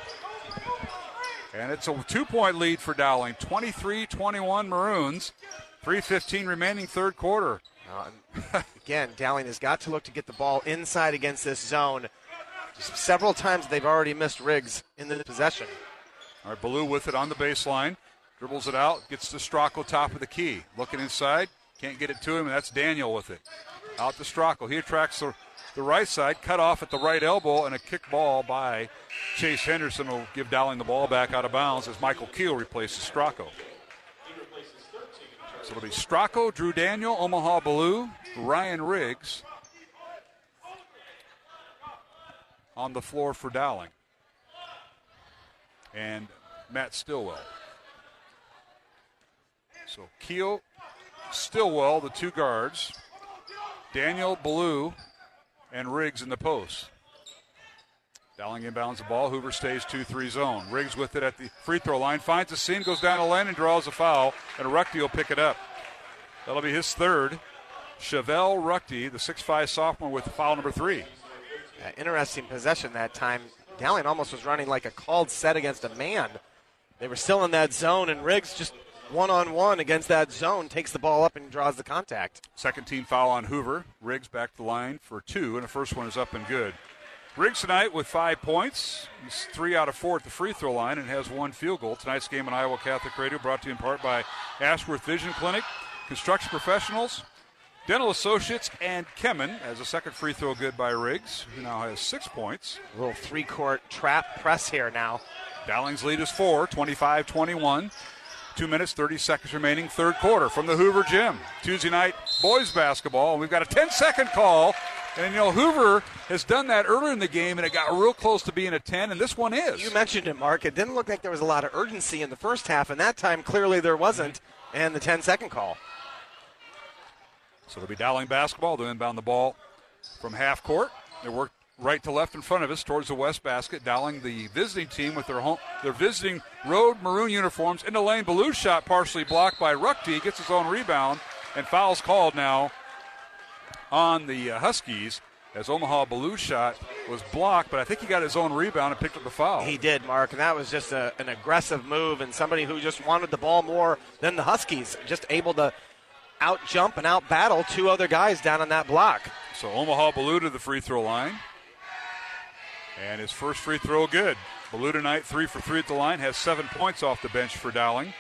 And it's a 2-point lead for Dowling, 23-21 Maroons. 3:15 remaining third quarter. Again, Dowling has got to look to get the ball inside against this zone. Several times they've already missed Riggs in the possession. All right, Ballou with it on the baseline. Dribbles it out, gets to Stracco, top of the key. Looking inside, can't get it to him, and that's Daniel with it. Out to Stracco. He attracts the right side, cut off at the right elbow, and a kick ball by Chase Henderson will give Dowling the ball back out of bounds as Michael Keel replaces Stracco. So it'll be Stracco, Drew Daniel, Omaha Ballou, Ryan Riggs on the floor for Dowling. And Matt Stillwell. So Keel, Stillwell, the 2 guards. Daniel, Ballou, and Riggs in the post. Dowling inbounds the ball. Hoover stays 2-3 zone. Riggs with it at the free throw line. Finds a seam, goes down the lane, and draws a foul. And Ruckty will pick it up. That'll be his 3rd. Chevelle Ruckty, the 6'5 sophomore, with foul number 3. Interesting possession that time. Dowling almost was running like a called set against a man. They were still in that zone, and Riggs just one-on-one against that zone takes the ball up and draws the contact. Second team foul on Hoover. Riggs back to the line for 2, and the first one is up and good. Riggs tonight with 5 points. He's 3 out of 4 at the free throw line and has 1 field goal. Tonight's game on Iowa Catholic Radio brought to you in part by Ashworth Vision Clinic, Construction Professionals, Dental Associates, and Kemen as a second free throw good by Riggs, who now has 6 points. A little three-court trap press here now. Dowling's lead is 4, 25-21. 2 minutes, 30 seconds remaining, third quarter from the Hoover Gym. Tuesday night boys basketball, and we've got a 10-second call. And, Hoover has done that earlier in the game, and it got real close to being a 10, and this one is. You mentioned it, Mark. It didn't look like there was a lot of urgency in the first half, and that time clearly there wasn't, and the 10-second call. So it'll be Dowling basketball. They'll inbound the ball from half court. They work right to left in front of us towards the west basket. Dowling, the visiting team with their visiting road maroon uniforms in the lane. Ballou shot partially blocked by Ruckty. Gets his own rebound, and foul's called now on the Huskies as Omaha Ballou shot was blocked, but I think he got his own rebound and picked up the foul. He did, Mark, and that was just an aggressive move and somebody who just wanted the ball more than the Huskies, just able to out-jump and out-battle 2 other guys down on that block. So Omaha Ballou to the free throw line. And his first free throw good. Ballou tonight 3 for 3 at the line, has 7 points off the bench for Dowling.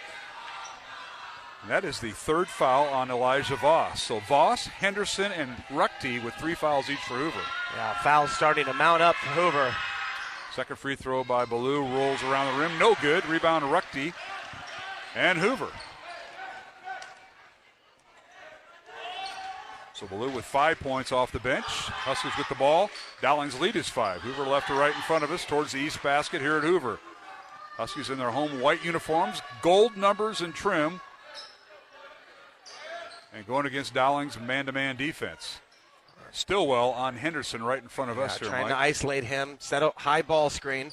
And that is the third foul on Elijah Voss. So Voss, Henderson, and Ruckty with 3 fouls each for Hoover. Yeah, fouls starting to mount up for Hoover. Second free throw by Ballou, rolls around the rim, no good. Rebound to Ruckty and Hoover. So Ballou with 5 points off the bench. Huskies with the ball. Dowling's lead is 5. Hoover left to right in front of us towards the east basket here at Hoover. Huskies in their home white uniforms, gold numbers and trim. And going against Dowling's man-to-man defense. Stillwell on Henderson right in front of us here, trying Mike. to isolate him, set a high ball screen.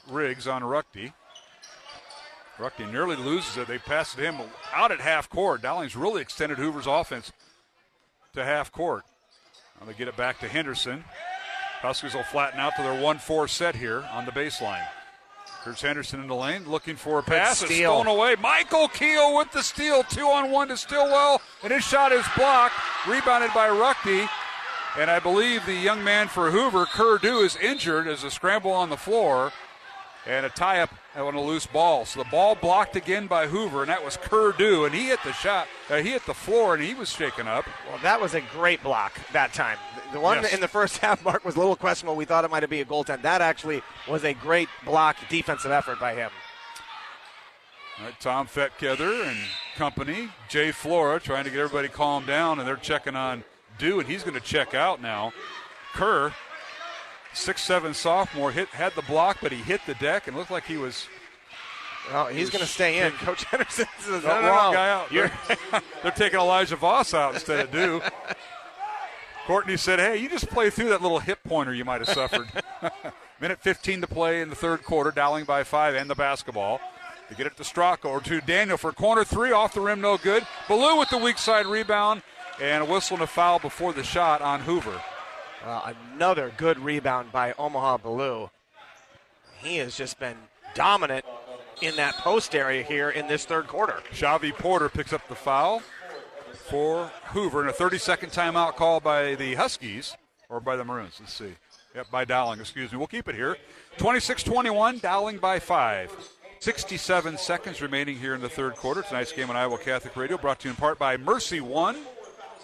Riggs on Ruckty. Ruckty nearly loses it. They passed it him out at half court. Dowling's really extended Hoover's offense to half court. Now they get it back to Henderson. Huskies will flatten out to their 1-4 set here on the baseline. Here's Henderson in the lane, looking for a pass. It's stolen away. Michael Keel with the steal. 2-on-1 to Stillwell, and his shot is blocked. Rebounded by Ruckty. And I believe the young man for Hoover, Kerdew, is injured as a scramble on the floor and a tie-up on a loose ball. So the ball blocked again by Hoover, and that was Kerdew, and he hit the shot. He hit the floor, and he was shaken up. Well, that was a great block that time. The one in the first half, Mark, was a little questionable. We thought it might be a goaltend. That actually was a great block defensive effort by him. All right, Tom Fetkether and company, Jay Flora trying to get everybody calmed down, and they're checking on Dew, and he's going to check out now. Kerr, 6'7" sophomore, had the block, but he hit the deck and looked like he was. Well, he's going to stay in. Coach Henderson says, wrong guy out. They're taking Elijah Voss out instead of Dew. Courtney said, hey, you just play through that little hip pointer you might have suffered. Minute 15 to play in the third quarter. Dowling by 5 and the basketball. They get it to Stracco or to Daniel for corner 3. Off the rim, no good. Ballou with the weak side rebound. And a whistle and a foul before the shot on Hoover. Another good rebound by Omaha Ballou. He has just been dominant in that post area here in this third quarter. Xavi Porter picks up the foul for Hoover, and a 30-second timeout call by the Huskies, or by the Maroons. Let's see. Yep, by Dowling, excuse me. We'll keep it here. 26-21, Dowling by 5. 67 seconds remaining here in the third quarter. Tonight's game on Iowa Catholic Radio brought to you in part by Mercy One,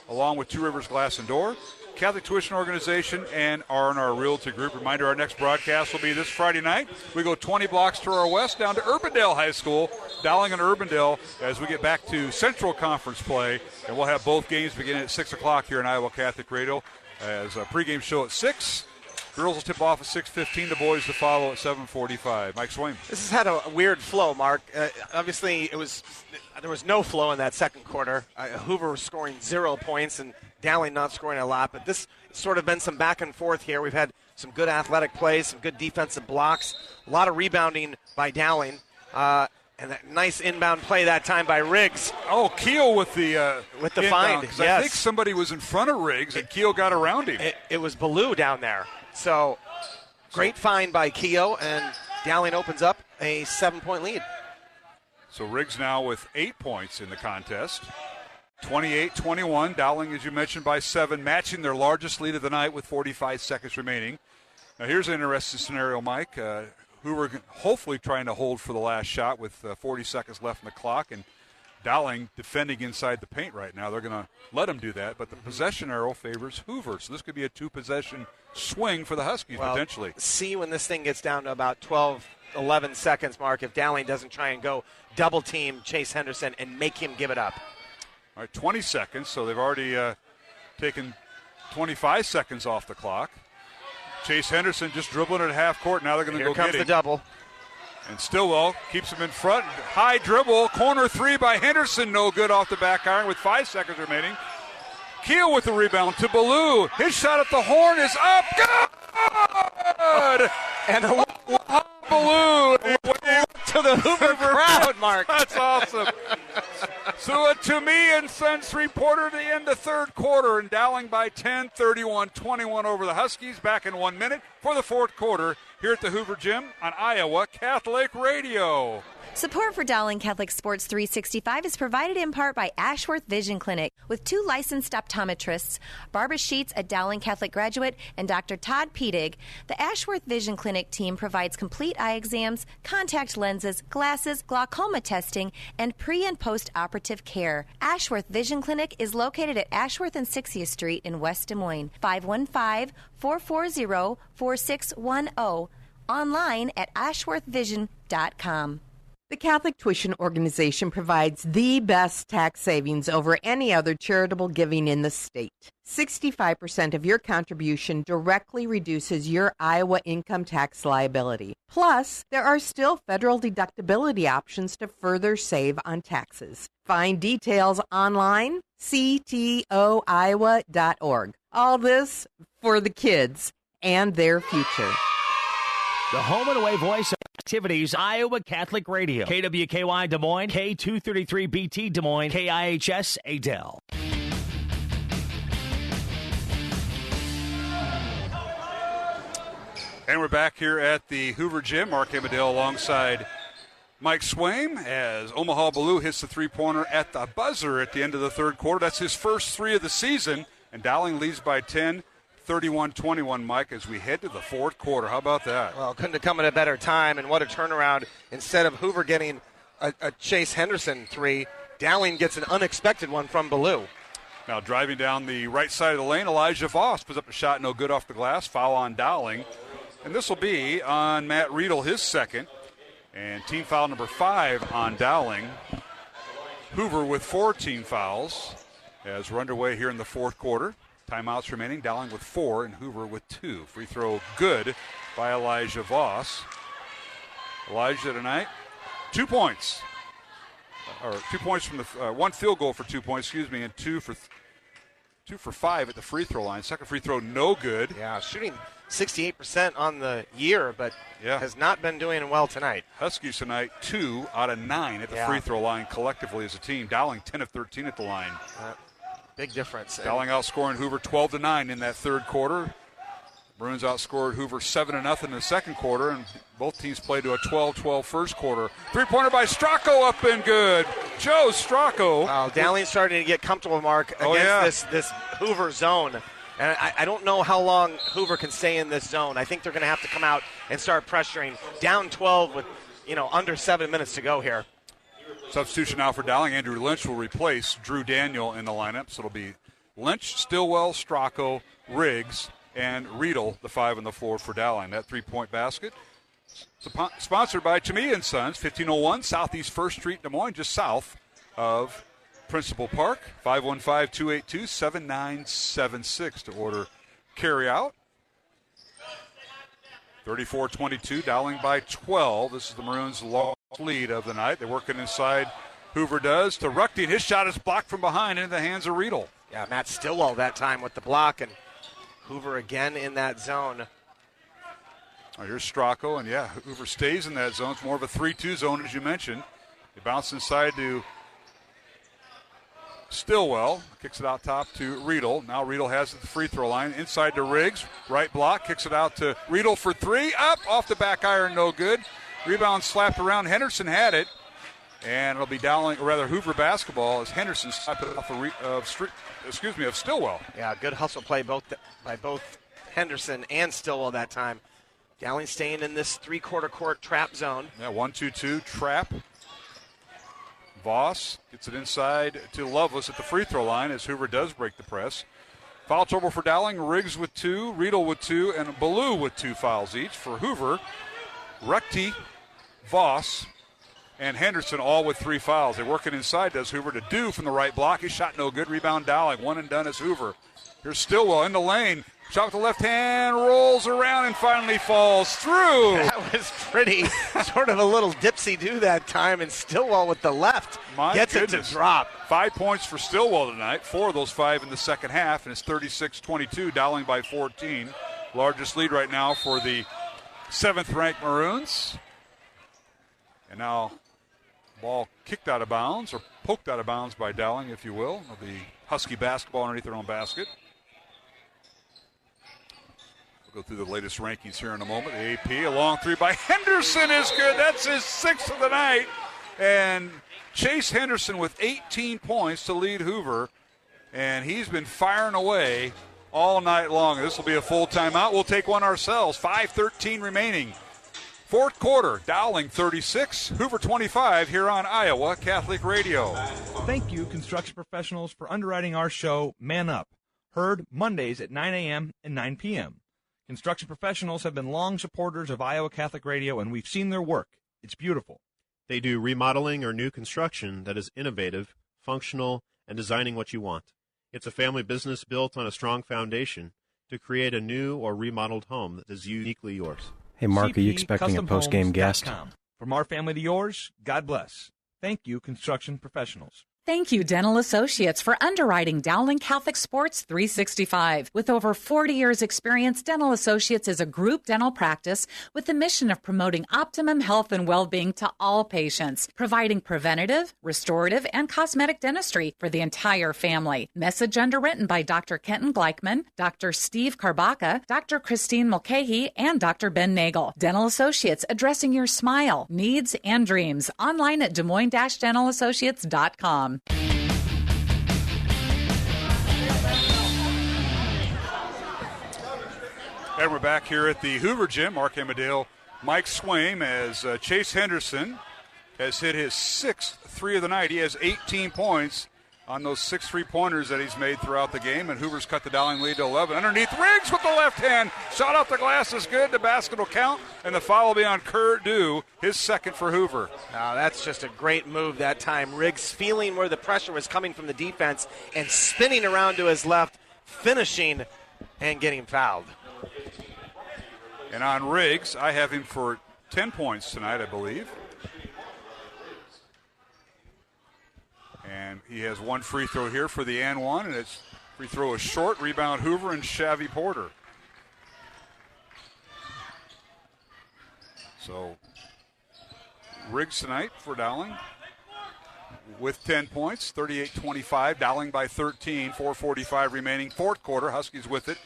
along with Two Rivers Glass and Door, Catholic Tuition Organization, and R&R Realty Group. Reminder, our next broadcast will be this Friday night. We go 20 blocks to our west down to Urbandale High School, Dowling and Urbandale, as we get back to Central Conference play. And we'll have both games beginning at 6 o'clock here on Iowa Catholic Radio as a pregame show at 6. Girls will tip off at 6:15. The boys to follow at 7:45. Mike Swain. This has had a weird flow, Mark. Obviously, there was no flow in that second quarter. Hoover was scoring 0 points and Dowling not scoring a lot. But this sort of been some back and forth here. We've had some good athletic plays, some good defensive blocks, a lot of rebounding by Dowling, and that nice inbound play that time by Riggs. Oh, Keel with the find. Yes. I think somebody was in front of Riggs and Keel got around him. It was Ballou down there. So Great find by Keogh, and Dowling opens up a 7-point lead. So Riggs now with 8 points in the contest. 28-21. Dowling, as you mentioned, by 7, matching their largest lead of the night with 45 seconds remaining. Now here's an interesting scenario, Mike. Hoover hopefully trying to hold for the last shot with 40 seconds left in the clock, and Dowling defending inside the paint right now. They're going to let him do that, but the possession arrow favors Hoover. So this could be a 2-possession swing for the Huskies potentially. See when this thing gets down to about 12, 11 seconds, Mark, if Dowling doesn't try and go double team Chase Henderson and make him give it up. All right, 20 seconds, so they've already taken 25 seconds off the clock. Chase Henderson just dribbling at half court. Now they're going to go get him. Here comes the double. And Stillwell keeps him in front. High dribble, corner 3 by Henderson. No good off the back iron with 5 seconds remaining. Keel with the rebound to Ballou. His shot at the horn is up. Good! And Ballou to the Hoover crowd, Mark. That's awesome. So a To Me and Sons 3-pointer to the end of third quarter, and Dowling by 10, 31-21 over the Huskies. Back in 1 minute for the fourth quarter here at the Hoover Gym on Iowa Catholic Radio. Support for Dowling Catholic Sports 365 is provided in part by Ashworth Vision Clinic with 2 licensed optometrists, Barbara Sheets, a Dowling Catholic graduate, and Dr. Todd Pedig. The Ashworth Vision Clinic team provides complete eye exams, contact lenses, glasses, glaucoma testing, and pre- and post-operative care. Ashworth Vision Clinic is located at Ashworth and 60th Street in West Des Moines. 515-440-4610. Online at ashworthvision.com. The Catholic Tuition Organization provides the best tax savings over any other charitable giving in the state. 65% of your contribution directly reduces your Iowa income tax liability. Plus, there are still federal deductibility options to further save on taxes. Find details online, ctoiowa.org. All this for the kids and their future. The home and away voice of activities, Iowa Catholic Radio. KWKY Des Moines, K233BT Des Moines, KIHS Adel. And we're back here at the Hoover Gym. Mark Amadale alongside Mike Swaim as Omaha Ballou hits the 3-pointer at the buzzer at the end of the third quarter. That's his first 3 of the season, and Dowling leads by 10. 31-21, Mike, as we head to the fourth quarter. How about that? Well, couldn't have come at a better time, and what a turnaround. Instead of Hoover getting a Chase Henderson 3, Dowling gets an unexpected one from Ballou. Now driving down the right side of the lane, Elijah Voss puts up a shot, no good off the glass. Foul on Dowling. And this will be on Matt Riedel, his second. And team foul number 5 on Dowling. Hoover with 4 team fouls as we're underway here in the fourth quarter. Timeouts remaining, Dowling with 4 and Hoover with 2. Free throw good by Elijah Voss. Elijah tonight, 2 points. Or 2 points from the, 1 field goal for 2 points, and 2 for 5 at the free throw line. Second free throw, no good. Yeah, shooting 68% on the year, but has not been doing well tonight. Huskies tonight, 2 out of 9 at the free throw line collectively as a team. Dowling 10 of 13 at the line. Big difference. Dowling outscoring Hoover 12-9 in that third quarter. Bruins outscored Hoover 7-0 in the second quarter, and both teams played to a 12-12 first quarter. 3-pointer by Stracco up and good. Joe Stracco. Well, Dowling's starting to get comfortable, Mark, against this Hoover zone. And I don't know how long Hoover can stay in this zone. I think they're going to have to come out and start pressuring. Down 12 with, under 7 minutes to go here. Substitution now for Dowling. Andrew Lynch will replace Drew Daniel in the lineup. So it'll be Lynch, Stillwell, Stracco, Riggs, and Riedel, the 5 on the floor for Dowling. That 3-point basket sponsored by To Me and Sons, 1501 Southeast 1st Street, Des Moines, just south of Principal Park. 515-282-7976 to order carry out. 34-22, Dowling by 12. This is the Maroons' long lead of the night. They're working inside. Hoover does to Ruchting. His shot is blocked from behind into the hands of Riedel. Yeah, Matt Stillwell that time with the block, and Hoover again in that zone. Oh, here's Stracco, and Hoover stays in that zone. It's more of a 3-2 zone, as you mentioned. They bounce inside to Stillwell kicks it out top to Riedel. Now Riedel has it at the free throw line. Inside to Riggs. Right block. Kicks it out to Riedel for three. Up off the back iron. No good. Rebound slapped around. Henderson had it. And it'll be Hoover basketball as Henderson slapped it off of Stillwell. Yeah, good hustle play by both Henderson and Stillwell that time. Dowling staying in this three-quarter court trap zone. Yeah, 1-2-2 trap. Voss gets it inside to Lovelace at the free throw line as Hoover does break the press. Foul trouble for Dowling. Riggs with 2, Riedel with 2, and Ballou with 2 fouls each. For Hoover, Ruckty, Voss, and Henderson all with 3 fouls. They're working inside, does Hoover to do from the right block. His shot no good. Rebound Dowling. One and done is Hoover. Here's Stillwell in the lane. Shot with the left hand, rolls around, and finally falls through. That was pretty. Sort of a little dipsy-do that time, and Stillwell with the left gets it to drop. 5 points for Stillwell tonight. 4 of those 5 in the second half, and it's 36-22, Dowling by 14. Largest lead right now for the 7th-ranked Maroons. And now ball kicked out of bounds, or poked out of bounds by Dowling, if you will. It'll be Husky basketball underneath their own basket. We'll go through the latest rankings here in a moment. The AP, a long three by Henderson is good. That's his 6th of the night. And Chase Henderson with 18 points to lead Hoover. And he's been firing away all night long. This will be a full timeout. We'll take one ourselves. 5:13 remaining. Fourth quarter, Dowling 36, Hoover 25 here on Iowa Catholic Radio. Thank you, construction professionals, for underwriting our show, Man Up. Heard Mondays at 9 a.m. and 9 p.m. Construction professionals have been long supporters of Iowa Catholic Radio, and we've seen their work. It's beautiful. They do remodeling or new construction that is innovative, functional, and designing what you want. It's a family business built on a strong foundation to create a new or remodeled home that is uniquely yours. Hey, Mark, are you expecting a post-game guest? From our family to yours, God bless. Thank you, construction professionals. Thank you, Dental Associates, for underwriting Dowling Catholic Sports 365. With over 40 years' experience, Dental Associates is a group dental practice with the mission of promoting optimum health and well-being to all patients, providing preventative, restorative, and cosmetic dentistry for the entire family. Message underwritten by Dr. Kenton Gleichman, Dr. Steve Karbaka, Dr. Christine Mulcahy, and Dr. Ben Nagel. Dental Associates, addressing your smile, needs, and dreams. Online at DesMoines-DentalAssociates.com. And we're back here at the Hoover Gym. Mark Amadale, Mike Swaim, as Chase Henderson has hit his 6th three of the night. He has 18 points on those 6 3-pointers that he's made throughout the game, and Hoover's cut the Dowling lead to 11. Underneath, Riggs with the left hand. Shot off the glass is good. The basket will count, and the foul will be on Kurt Dew, his 2nd for Hoover. Now, that's just a great move that time. Riggs feeling where the pressure was coming from the defense and spinning around to his left, finishing and getting fouled. And on Riggs, I have him for 10 points tonight, I believe. And he has 1 free throw here for the and 1, and its free throw is short. Rebound Hoover and Shavy Porter. So Riggs tonight for Dowling with 10 points, 38-25. Dowling by 13, 4:45 remaining. Fourth quarter, Huskies with it.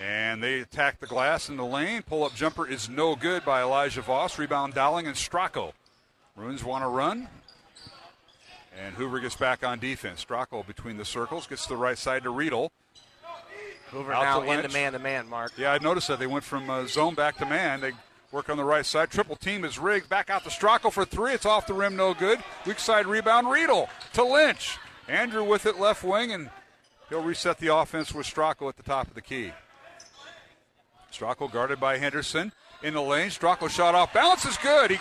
And they attack the glass in the lane. Pull-up jumper is no good by Elijah Voss. Rebound Dowling and Stracco. Maroons want to run. And Hoover gets back on defense. Stracco between the circles, gets to the right side to Riedel. Hoover now into man-to-man, Mark. Yeah, I noticed that. They went from zone back to man. They work on the right side. Triple team is Riggs. Back out to Stracco for 3. It's off the rim, no good. Weak side rebound, Riedel to Lynch. Andrew with it, left wing, and he'll reset the offense with Stracco at the top of the key. Stracco guarded by Henderson. In the lane, Stracco shot off balance is good.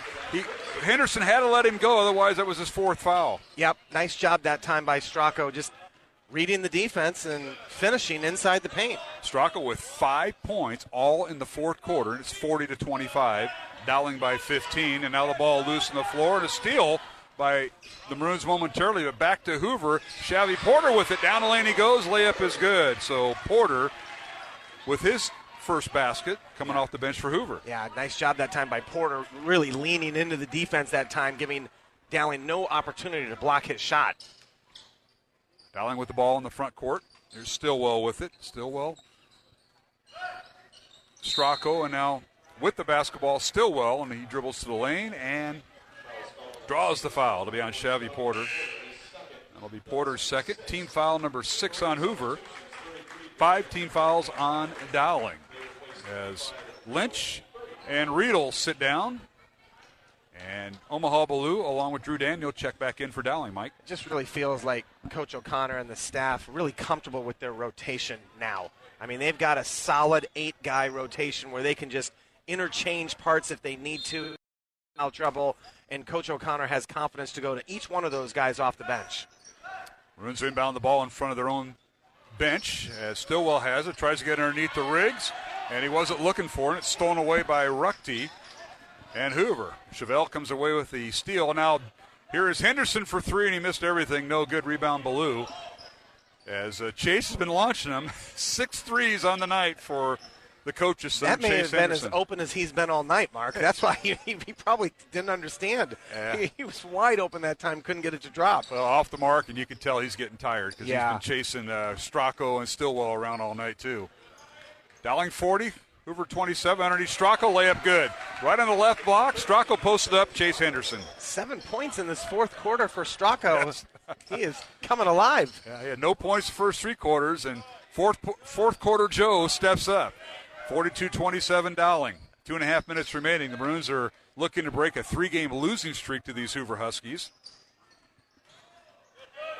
Henderson had to let him go, otherwise that was his 4th foul. Yep, nice job that time by Stracco, just reading the defense and finishing inside the paint. Stracco with 5 points, all in the fourth quarter. It's 40-25. Dowling by 15, and now the ball loose on the floor, and a steal by the Maroons momentarily, but back to Hoover. Shavy Porter with it. Down the lane he goes. Layup is good. So Porter with his first basket coming off the bench for Hoover. Yeah, nice job that time by Porter, really leaning into the defense that time, giving Dowling no opportunity to block his shot. Dowling with the ball in the front court. There's Stillwell with it. Stillwell. Stracco, and now with the basketball, Stillwell, and he dribbles to the lane and draws the foul to be on Shavy Porter. That'll be Porter's second. Team foul number 6 on Hoover. 5 team fouls on Dowling. As Lynch and Riedel sit down. And Omaha Ballou, along with Drew Daniel, check back in for Dowling, Mike. It just really feels like Coach O'Connor and the staff really comfortable with their rotation now. I mean, they've got a solid 8-guy rotation where they can just interchange parts if they need to. Out trouble, and Coach O'Connor has confidence to go to each one of those guys off the bench. Maroons inbound the ball in front of their own bench as Stillwell has it, tries to get underneath the Riggs, and he wasn't looking for it. It's stolen away by Ruckty and Hoover. Chevelle comes away with the steal. Now here is Henderson for 3, and he missed everything. No good. Rebound Ballou. As Chase has been launching them. 6 threes on the night for the coach's son, that may Chase have been Henderson. as open as he's been all night, Mark. That's why he probably didn't understand. Yeah. He was wide open that time, couldn't get it to drop. Well, off the mark, and you can tell he's getting tired because Yeah. he's been chasing Stracco and Stillwell around all night, too. Dowling 40, Hoover 27, underneath Stracco, layup good. Right on the left block, Stracco posted up, Chase Henderson. 7 points in this fourth quarter for Stracco. Yes. He is coming alive. Yeah, he had no points the first 3 quarters, and fourth quarter Joe steps up. 42-27 Dowling. 2.5 minutes remaining. The Maroons are looking to break a 3-game losing streak to these Hoover Huskies.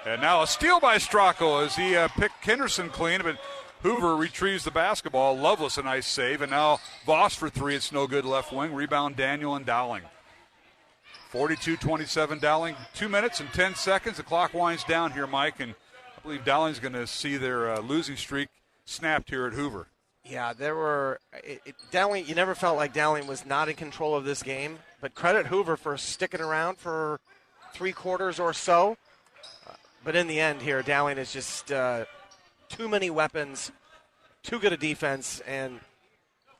And now a steal by Stracco as he picked Henderson clean, but Hoover retrieves the basketball. Loveless, a nice save. And now Voss for 3. It's no good left wing. Rebound Daniel and Dowling. 42-27 Dowling. 2 minutes and 10 seconds. The clock winds down here, Mike, and I believe Dowling's going to see their losing streak snapped here at Hoover. Yeah, there were Dowling. You never felt like Dowling was not in control of this game, but credit Hoover for sticking around for 3 quarters or so. But in the end here, Dowling is just too many weapons, too good a defense, and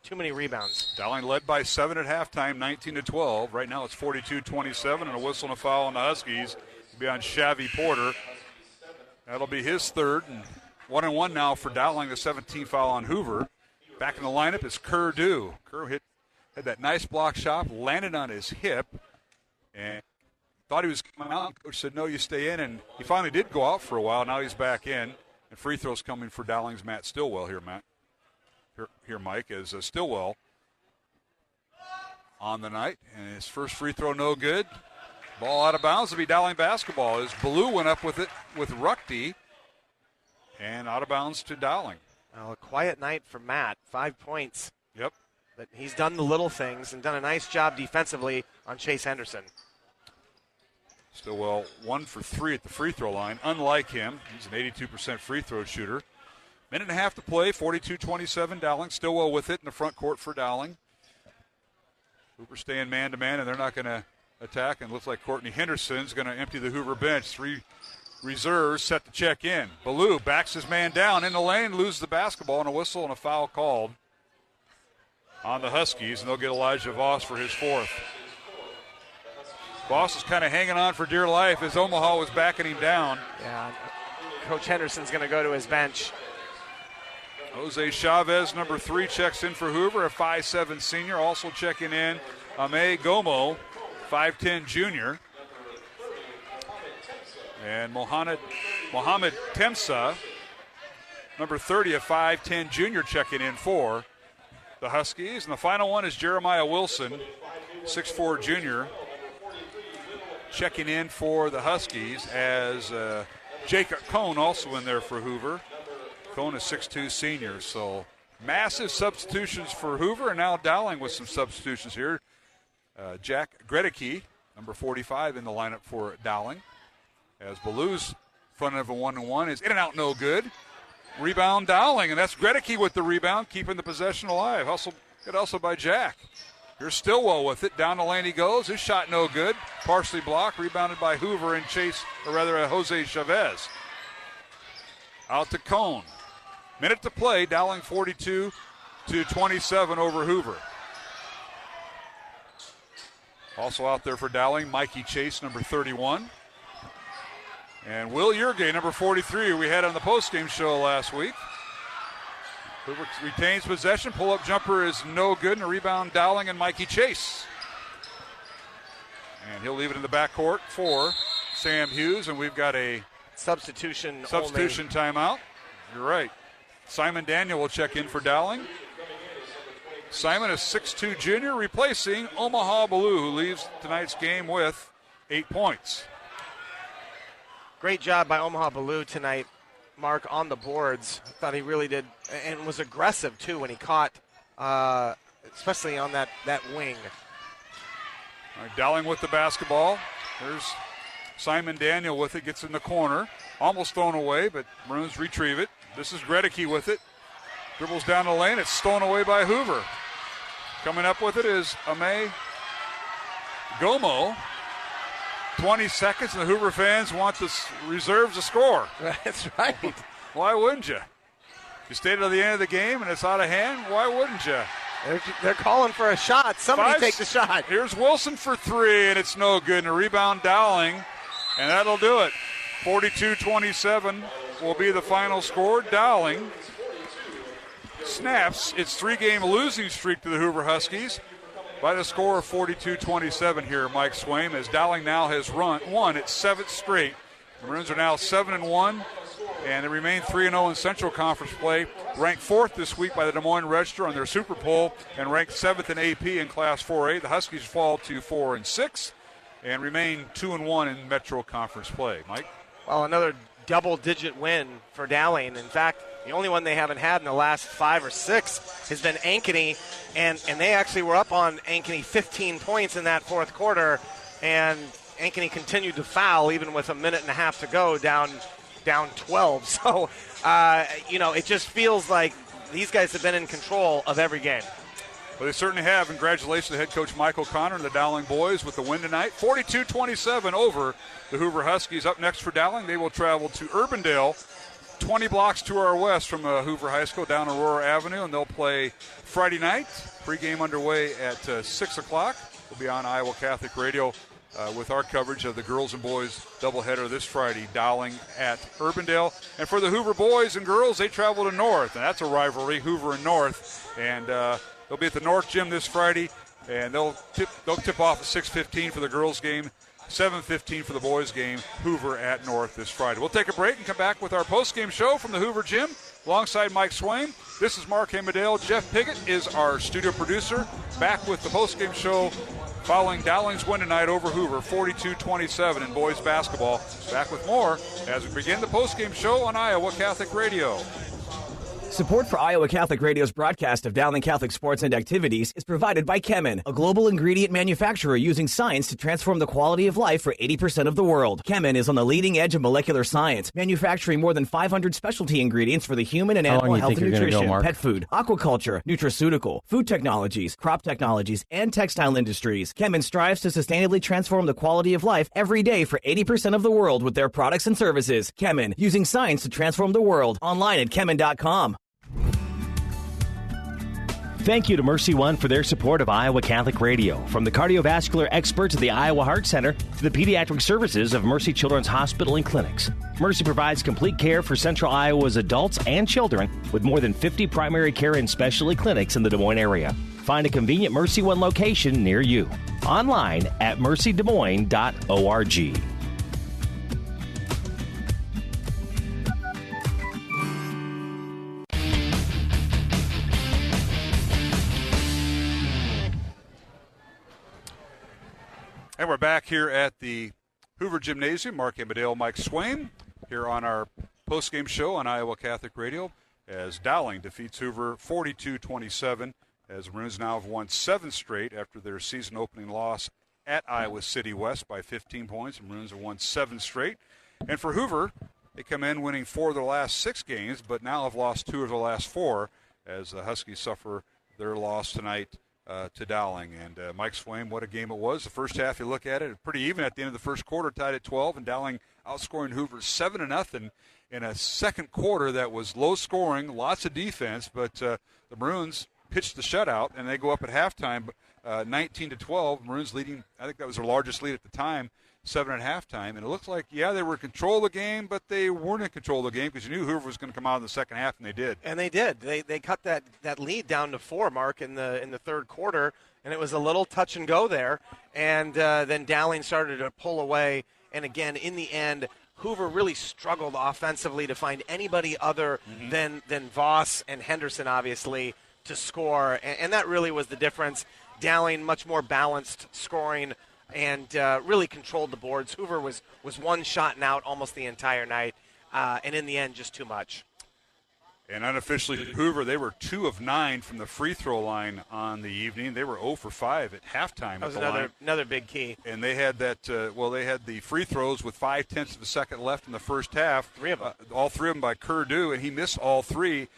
too many rebounds. Dowling led by 7 at halftime, 19-12. Right now it's 42-27, and a whistle and a foul on the Huskies. It'll be on Shavy Porter. That'll be his third, and 1-1 now for Dowling, the 17th foul on Hoover. Back in the lineup is Kerr Dew. Kerr had that nice block shot, landed on his hip, and thought he was coming out. Coach said, no, you stay in, and he finally did go out for a while. Now he's back in, and free throws coming for Dowling's Matt Stillwell here, Matt. Here, Mike, is Stillwell on the night, and his first free throw no good. Ball out of bounds to be Dowling basketball as Ballou went up with it with Ruckty, and out of bounds to Dowling. Well, a quiet night for Matt, 5 points. Yep. But he's done the little things and done a nice job defensively on Chase Henderson. Stillwell 1 for 3 at the free throw line. Unlike him, he's an 82% free throw shooter. Minute and a half to play, 42-27 Dowling. Stillwell with it in the front court for Dowling. Hoover staying man-to-man, and they're not going to attack. And it looks like Courtney Henderson's going to empty the Hoover bench. 3 reserves set to check in. Ballou backs his man down in the lane, loses the basketball, and a whistle and a foul called on the Huskies, and they'll get Elijah Voss for his 4th. Voss is kind of hanging on for dear life as Omaha was backing him down. Yeah, Coach Henderson's going to go to his bench. Jose Chavez, number 3, checks in for Hoover, a 5'7 senior. Also checking in, Ame Gomo, 5'10 junior. And Mohamed Temsa, number 30, a 5'10 junior, checking in for the Huskies. And the final one is Jeremiah Wilson, 6'4 junior, checking in for the Huskies, as Jacob Cohn also in there for Hoover. Cohn is 6'2 senior, so massive substitutions for Hoover, and now Dowling with some substitutions here. Jack Gregory, number 45, in the lineup for Dowling. As Ballou's front of a 1-1 is in and out, no good. Rebound Dowling, and that's Gregory with the rebound, keeping the possession alive. Good hustle by Jack. Here's Stillwell with it. Down the lane he goes. His shot no good. Partially blocked. Rebounded by Hoover and Jose Chavez. Out to Cohn. Minute to play. Dowling 42-27 over Hoover. Also out there for Dowling, Mikey Chase, number 31. And Will Yergay, number 43, we had on the postgame show last week. Hoover retains possession. Pull-up jumper is no good, and a rebound Dowling and Mikey Chase. And he'll leave it in the backcourt for Sam Hughes, and we've got a substitution timeout. You're right. Simon Daniel will check in for Dowling. Simon is 6'2 junior, replacing Omaha Ballou, who leaves tonight's game with 8 points. Great job by Omaha Ballou tonight, Mark, on the boards. I thought he really did, and was aggressive, too, when he caught, especially on that wing. All right, Dowling with the basketball. There's Simon Daniel with it, gets in the corner. Almost thrown away, but Maroons retrieve it. This is Gregory with it. Dribbles down the lane. It's stolen away by Hoover. Coming up with it is Ame Gomo. 20 seconds, and the Hoover fans want the reserves to score. That's right. Why wouldn't you? You stayed to the end of the game, and it's out of hand. Why wouldn't you? They're calling for a shot. Somebody take the shot. Here's Wilson for three, and it's no good. And a rebound Dowling, and that'll do it. 42-27 will be the final score. Dowling snaps its three-game losing streak to the Hoover Huskies by the score of 42-27 here, Mike Swaim, as Dowling now has won its seventh straight. The Maroons are now 7-1, and they remain 3-0 in Central Conference play. Ranked fourth this week by the Des Moines Register on their Super Poll, and ranked seventh in AP in Class 4A. The Huskies fall to 4-6 and remain 2-1 in Metro Conference play. Mike? Well, another double-digit win for Dowling. In fact, the only one they haven't had in the last 5 or 6 has been Ankeny, and they actually were up on Ankeny 15 points in that fourth quarter, and Ankeny continued to foul even with a minute and a half to go, down 12. So, it just feels like these guys have been in control of every game. Well, they certainly have. Congratulations to head coach Michael Connor and the Dowling boys with the win tonight. 42-27 over the Hoover Huskies. Up next for Dowling, they will travel to Urbandale, 20 blocks to our west from Hoover High School down Aurora Avenue, and they'll play Friday night. Pre-game underway at 6 o'clock. We'll be on Iowa Catholic Radio with our coverage of the girls and boys doubleheader this Friday, Dowling at Urbandale. And for the Hoover boys and girls, they travel to North, and that's a rivalry, Hoover and North. And they'll be at the North Gym this Friday, and they'll tip off at 6:15 for the girls' game, 7:15 for the boys' game, Hoover at North this Friday. We'll take a break and come back with our post-game show from the Hoover Gym alongside Mike Swaim. This is Mark Hamadale. Jeff Piggott is our studio producer. Back with the post-game show following Dowling's win tonight over Hoover, 42-27 in boys basketball. Back with more as we begin the post-game show on Iowa Catholic Radio. Support for Iowa Catholic Radio's broadcast of Dowling Catholic sports and activities is provided by Chemin, a global ingredient manufacturer using science to transform the quality of life for 80% of the world. Chemin is on the leading edge of molecular science, manufacturing more than 500 specialty ingredients for the human and animal health and nutrition, pet food, aquaculture, nutraceutical, food technologies, crop technologies, and textile industries. Chemin strives to sustainably transform the quality of life every day for 80% of the world with their products and services. Chemin, using science to transform the world. Online at chemin.com. Thank you to Mercy One for their support of Iowa Catholic Radio. From the cardiovascular experts at the Iowa Heart Center to the pediatric services of Mercy Children's Hospital and Clinics, Mercy provides complete care for Central Iowa's adults and children with more than 50 primary care and specialty clinics in the Des Moines area. Find a convenient Mercy One location near you. Online at mercydesmoines.org. And we're back here at the Hoover Gymnasium. Mark Hamadale, Mike Swaim, here on our post-game show on Iowa Catholic Radio as Dowling defeats Hoover 42-27, as the Maroons now have won 7 straight after their season-opening loss at Iowa City West by 15 points. The Maroons have won 7 straight. And for Hoover, they come in winning 4 of their last 6 games, but now have lost 2 of their last 4 as the Huskies suffer their loss tonight to Dowling. And Mike Swaim, what a game it was. The first half, you look at it, pretty even at the end of the first quarter, tied at 12, and Dowling outscoring Hoover 7-0 in a second quarter that was low scoring, lots of defense, but the Maroons pitched the shutout, and they go up at halftime 19-12. Maroons leading, I think that was their largest lead at the time, 7 at halftime. And it looked like, they were in control of the game, but they weren't in control of the game because you knew Hoover was going to come out in the second half, and they did. And they did. They cut that lead down to 4, Mark, in the third quarter, and it was a little touch and go there. And then Dowling started to pull away. And again, in the end, Hoover really struggled offensively to find anybody other than Voss and Henderson, obviously, to score. And that really was the difference. Dowling, much more balanced scoring, and really controlled the boards. Hoover was one shot and out almost the entire night, and in the end, just too much. And unofficially, Hoover, they were 2 of 9 from the free throw line on the evening. They were 0 for 5 at halftime. That was another big key. And they had that. They had the free throws with 0.5 of a second left in the first half. 3 of them. All 3 of them by Kurdu, and he missed all 3.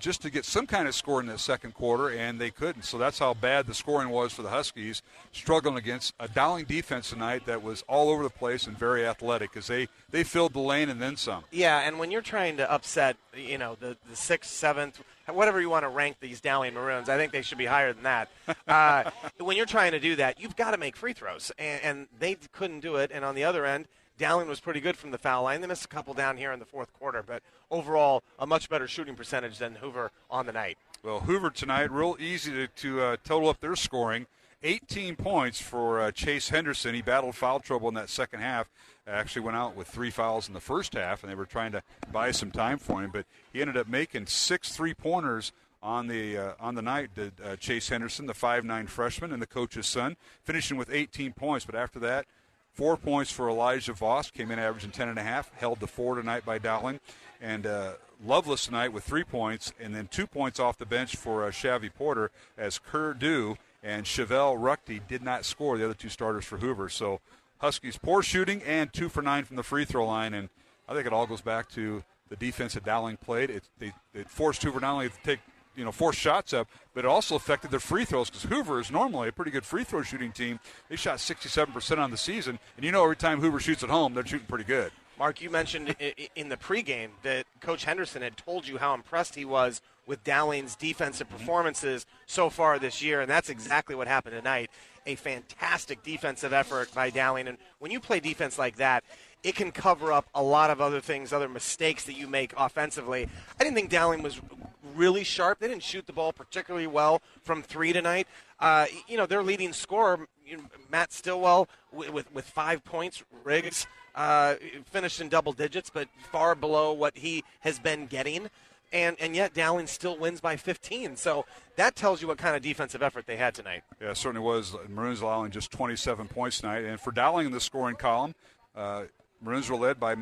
Just to get some kind of score in the second quarter, and they couldn't. So that's how bad the scoring was for the Huskies, struggling against a Dowling defense tonight that was all over the place and very athletic because they filled the lane and then some. Yeah, and when you're trying to upset, the 6th, 7th, whatever you want to rank these Dowling Maroons, I think they should be higher than that. When you're trying to do that, you've got to make free throws, and they couldn't do it. And on the other end, Dowling was pretty good from the foul line. They missed a couple down here in the fourth quarter, but overall a much better shooting percentage than Hoover on the night. Well, Hoover tonight, real easy to total up their scoring. 18 points for Chase Henderson. He battled foul trouble in that second half. Actually went out with 3 fouls in the first half, and they were trying to buy some time for him. But he ended up making 6 3-pointers on the night. Chase Henderson, the 5'9" freshman and the coach's son, finishing with 18 points. But after that, 4 points for Elijah Voss, came in averaging 10.5, held the 4 tonight by Dowling. And Loveless tonight with 3 points, and then 2 points off the bench for Shavy Porter as Kurdu and Chevelle Ruckty did not score, the other 2 starters for Hoover. So Huskies poor shooting and 2 for 9 from the free throw line. And I think it all goes back to the defense that Dowling played. It forced Hoover not only to take 4 shots up, but it also affected their free throws because Hoover is normally a pretty good free throw shooting team. They shot 67% on the season, and every time Hoover shoots at home, they're shooting pretty good. Mark, you mentioned in the pregame that Coach Henderson had told you how impressed he was with Dowling's defensive performances so far this year, and that's exactly what happened tonight. A fantastic defensive effort by Dowling, and when you play defense like that, it can cover up a lot of other things, other mistakes that you make offensively. I didn't think Dowling was really sharp. They didn't shoot the ball particularly well from 3 tonight. Their leading scorer, Matt Stillwell, with 5 points. Riggs finished in double digits, but far below what he has been getting. And yet Dowling still wins by 15. So that tells you what kind of defensive effort they had tonight. Yeah, it certainly was. Maroons allowing just 27 points tonight. And for Dowling in the scoring column, Maroons were led by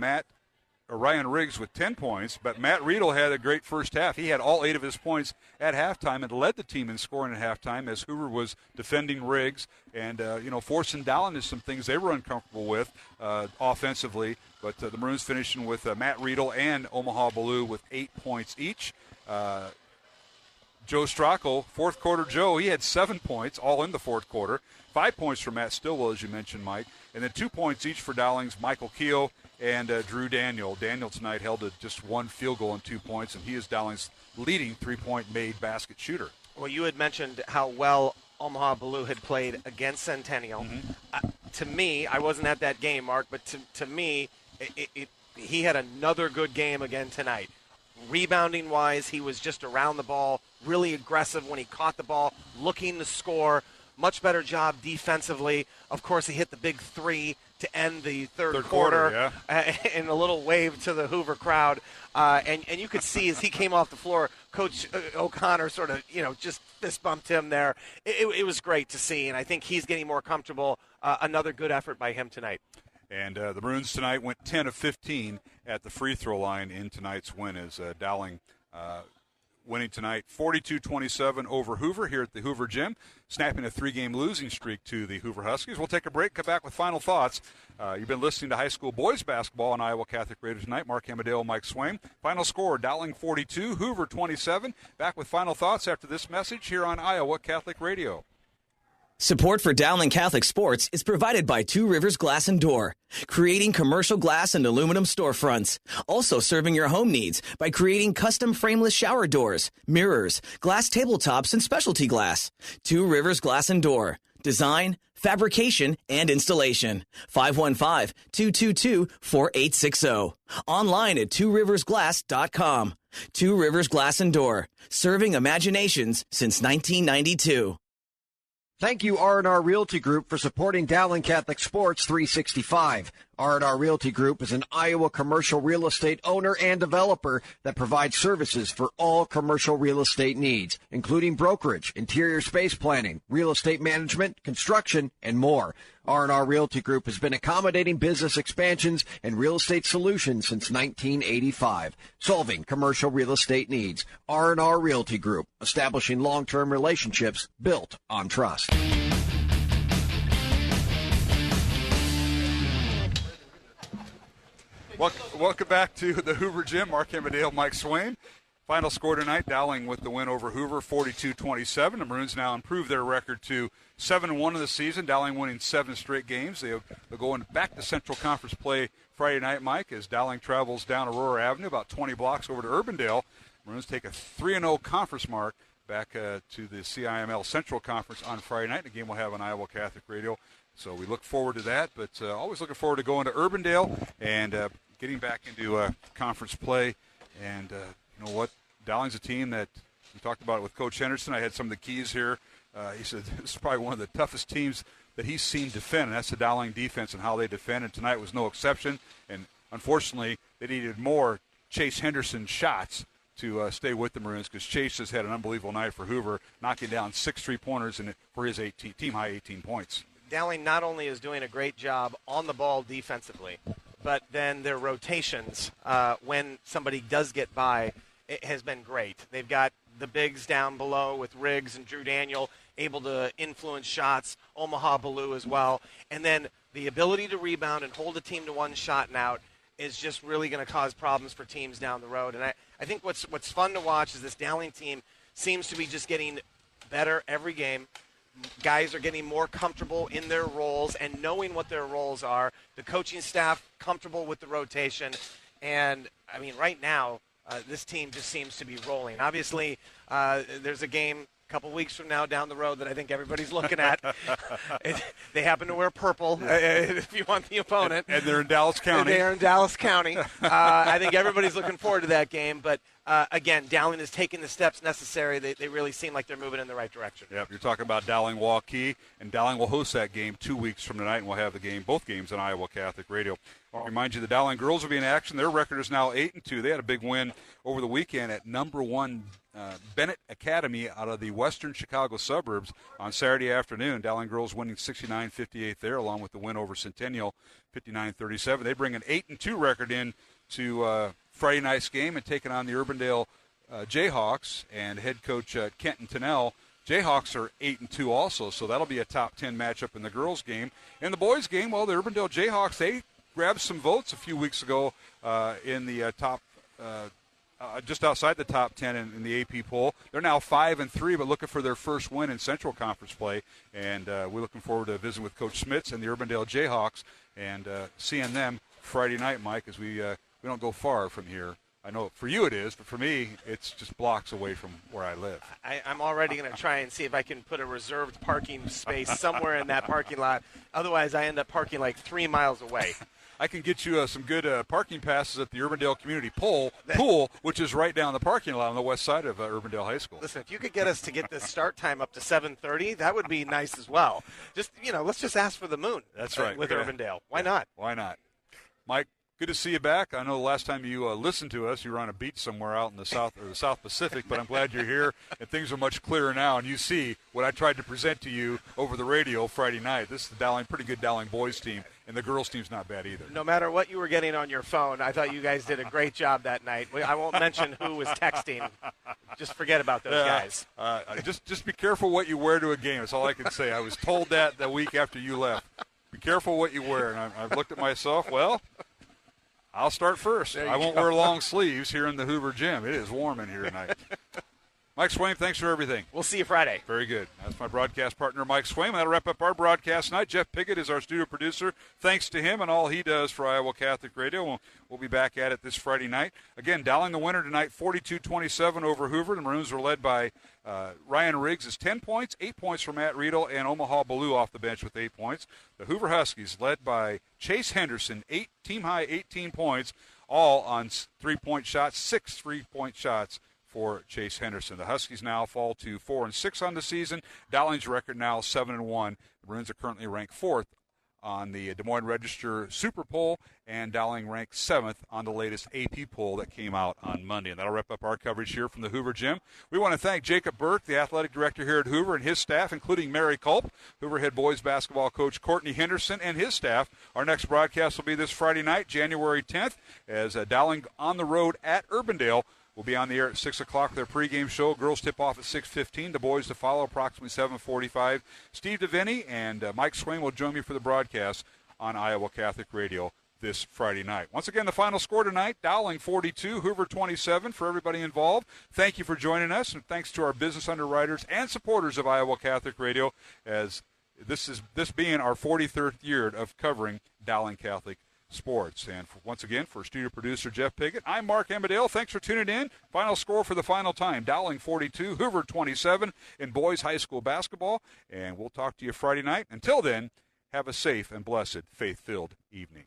Ryan Riggs with 10 points, but Matt Riedel had a great first half. He had all 8 of his points at halftime and led the team in scoring at halftime as Hoover was defending Riggs and, forcing Dowling into some things they were uncomfortable with offensively. But the Maroons finishing with Matt Riedel and Omaha Ballou with 8 points each. Joe Strackel, fourth quarter Joe, he had 7 points, all in the fourth quarter. 5 points for Matt Stillwell, as you mentioned, Mike. And then 2 points each for Dowling's Michael Keogh and Drew Daniel. Daniel tonight held to just 1 field goal and 2 points, and he is Dowling's leading 3-point made basket shooter. Well, you had mentioned how well Omaha Ballou had played against Centennial. Mm-hmm. To me, I wasn't at that game, Mark, but to me, he had another good game again tonight. Rebounding-wise, he was just around the ball, really aggressive when he caught the ball, looking to score. Much better job defensively. Of course, he hit the big 3 to end the third quarter and a little wave to the Hoover crowd. And you could see as he came off the floor, Coach O'Connor sort of, just fist bumped him there. It was great to see, and I think he's getting more comfortable. Another good effort by him tonight. And the Maroons tonight went 10 of 15 at the free throw line in tonight's win as Dowling winning tonight 42-27 over Hoover here at the Hoover Gym, snapping a 3-game losing streak to the Hoover Huskies. We'll take a break, come back with final thoughts. You've been listening to high school boys basketball on Iowa Catholic Radio tonight. Mark Amadeo, Mike Swain. Final score, Dowling 42, Hoover 27. Back with final thoughts after this message here on Iowa Catholic Radio. Support for Dowling Catholic Sports is provided by Two Rivers Glass and Door, creating commercial glass and aluminum storefronts. Also serving your home needs by creating custom frameless shower doors, mirrors, glass tabletops, and specialty glass. Two Rivers Glass and Door. design, fabrication, and installation. 515-222-4860. Online at tworiversglass.com. Two Rivers Glass and Door, serving imaginations since 1992. Thank you, R&R Realty Group, for supporting Dowling Catholic Sports 365. R&R Realty Group is an Iowa commercial real estate owner and developer that provides services for all commercial real estate needs, including brokerage, interior space planning, real estate management, construction, and more. R&R Realty Group has been accommodating business expansions and real estate solutions since 1985, solving commercial real estate needs. R&R Realty Group, establishing long-term relationships built on trust. Welcome back to the Hoover Gym. Mark Amadale, Mike Swain. Final score tonight, Dowling with the win over Hoover, 42-27. The Maroons now improve their record to 7-1 of the season. Dowling winning 7 straight games. They're going back to Central Conference play Friday night, Mike, as Dowling travels down Aurora Avenue, about 20 blocks over to Urbandale. Maroons take a 3-0 conference mark back to the CIML Central Conference on Friday night. The game will have on Iowa Catholic Radio. So we look forward to that, but always looking forward to going to Urbandale and getting back into conference play. And you know what? Dowling's a team that we talked about it with Coach Henderson. I had some of the keys here. He said this is probably one of the toughest teams that he's seen defend, and that's the Dowling defense and how they defend. And tonight was no exception. And unfortunately, they needed more Chase Henderson shots to stay with the Maroons, because Chase has had an unbelievable night for Hoover, knocking down 6 3-pointers for his team-high 18 points. Dowling not only is doing a great job on the ball defensively, but then their rotations, when somebody does get by, it has been great. They've got the bigs down below with Riggs and Drew Daniel able to influence shots, Omaha Ballou as well. And then the ability to rebound and hold a team to one shot and out is just really going to cause problems for teams down the road. And I think what's fun to watch is this Dowling team seems to be just getting better every game. Guys are getting more comfortable in their roles and knowing what their roles are. The coaching staff comfortable with the rotation. And, I mean, right now, this team just seems to be rolling. Obviously, there's a game a couple weeks from now down the road that I think everybody's looking at. They happen to wear purple if you want the opponent. And they're in Dallas County. They're in Dallas County. I think everybody's looking forward to that game. But, again, Dowling is taking the steps necessary. They really seem like they're moving in the right direction. Yep, you're talking about Dowling-Waukee, and Dowling will host that game 2 weeks from tonight, and we'll have both games on Iowa Catholic Radio. I'll remind you the Dowling girls will be in action. Their record is now 8-2. They had a big win over the weekend at number 1 Bennett Academy out of the western Chicago suburbs on Saturday afternoon. Dowling girls winning 69-58 there, along with the win over Centennial, 59-37. They bring an 8-2 record in to Friday night's game and taking on the Urbandale Jayhawks and head coach Kenton Tennell. Jayhawks are 8-2 also, so that'll be a top 10 matchup in the girls' game. In the boys' game, well, the Urbandale Jayhawks, they grabbed some votes a few weeks ago in the top, just outside the top 10 in the AP poll. They're now 5-3, but looking for their first win in Central Conference play. And we're looking forward to visiting with Coach Smits and the Urbandale Jayhawks and seeing them Friday night, Mike, as we don't go far from here. I know for you it is, but for me, it's just blocks away from where I live. I'm already going to try and see if I can put a reserved parking space somewhere in that parking lot. Otherwise, I end up parking like 3 miles away. I can get you some good parking passes at the Urbandale Community Pool, which is right down the parking lot on the west side of Urbandale High School. Listen, if you could get us to get the start time up to 7:30, that would be nice as well. Just, let's just ask for the moon. That's right. With Urbandale. Why not? Why not? Mike, good to see you back. I know the last time you listened to us, you were on a beach somewhere out in the South Pacific, but I'm glad you're here, and things are much clearer now, and you see what I tried to present to you over the radio Friday night. This is the pretty good Dowling boys team, and the girls team's not bad either. No matter what you were getting on your phone, I thought you guys did a great job that night. I won't mention who was texting. Just forget about those guys. Just be careful what you wear to a game. That's all I can say. I was told that the week after you left. Be careful what you wear. And I've looked at myself, well, I'll start first. I won't wear long sleeves here in the Hoover Gym. It is warm in here tonight. Mike Swaim, thanks for everything. We'll see you Friday. Very good. That's my broadcast partner, Mike Swaim. That'll wrap up our broadcast tonight. Jeff Piggott is our studio producer. Thanks to him and all he does for Iowa Catholic Radio. We'll be back at it this Friday night. Again, Dowling the winner tonight, 42-27 over Hoover. The Maroons were led by Ryan Riggs is 10 points, 8 points for Matt Riedel, and Omaha Ballou off the bench with 8 points. The Hoover Huskies led by Chase Henderson, team-high 18 points, all on 3-point shots, 6 3-point shots for Chase Henderson. The Huskies now fall to 4-6 on the season. Dowling's record now 7-1. The Maroons are currently ranked 4th on the Des Moines Register Super Poll, and Dowling ranked 7th on the latest AP poll that came out on Monday. And that'll wrap up our coverage here from the Hoover Gym. We want to thank Jacob Burke, the athletic director here at Hoover, and his staff, including Mary Culp, Hoover head boys basketball coach Courtney Henderson, and his staff. Our next broadcast will be this Friday night, January 10th, as Dowling on the road at Urbandale. We'll be on the air at 6 o'clock with their pregame show. Girls tip off at 6:15. The boys to follow approximately 7:45. Steve DeVinny and Mike Swaim will join me for the broadcast on Iowa Catholic Radio this Friday night. Once again, the final score tonight, Dowling 42, Hoover 27. For everybody involved, thank you for joining us, and thanks to our business underwriters and supporters of Iowa Catholic Radio, as this being our 43rd year of covering Dowling Catholic sports. And once again, for studio producer Jeff Piggott, I'm Mark Amadale. Thanks for tuning in. Final score for the final time, Dowling 42, Hoover 27 in boys high school basketball. And we'll talk to you Friday night. Until then, have a safe and blessed faith-filled evening.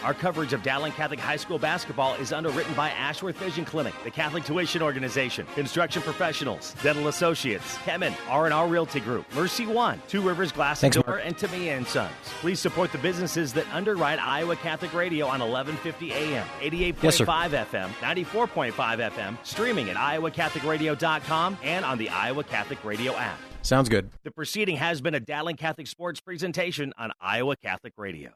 Our coverage of Dowling Catholic High School basketball is underwritten by Ashworth Vision Clinic, the Catholic Tuition Organization, Construction Professionals, Dental Associates, Kemen, R&R Realty Group, Mercy One, Two Rivers Glass and Door, and Tamia & Sons. Please support the businesses that underwrite Iowa Catholic Radio on 1150 AM, 88.5 FM, 94.5 FM, streaming at iowacatholicradio.com and on the Iowa Catholic Radio app. Sounds good. The proceeding has been a Dowling Catholic Sports presentation on Iowa Catholic Radio.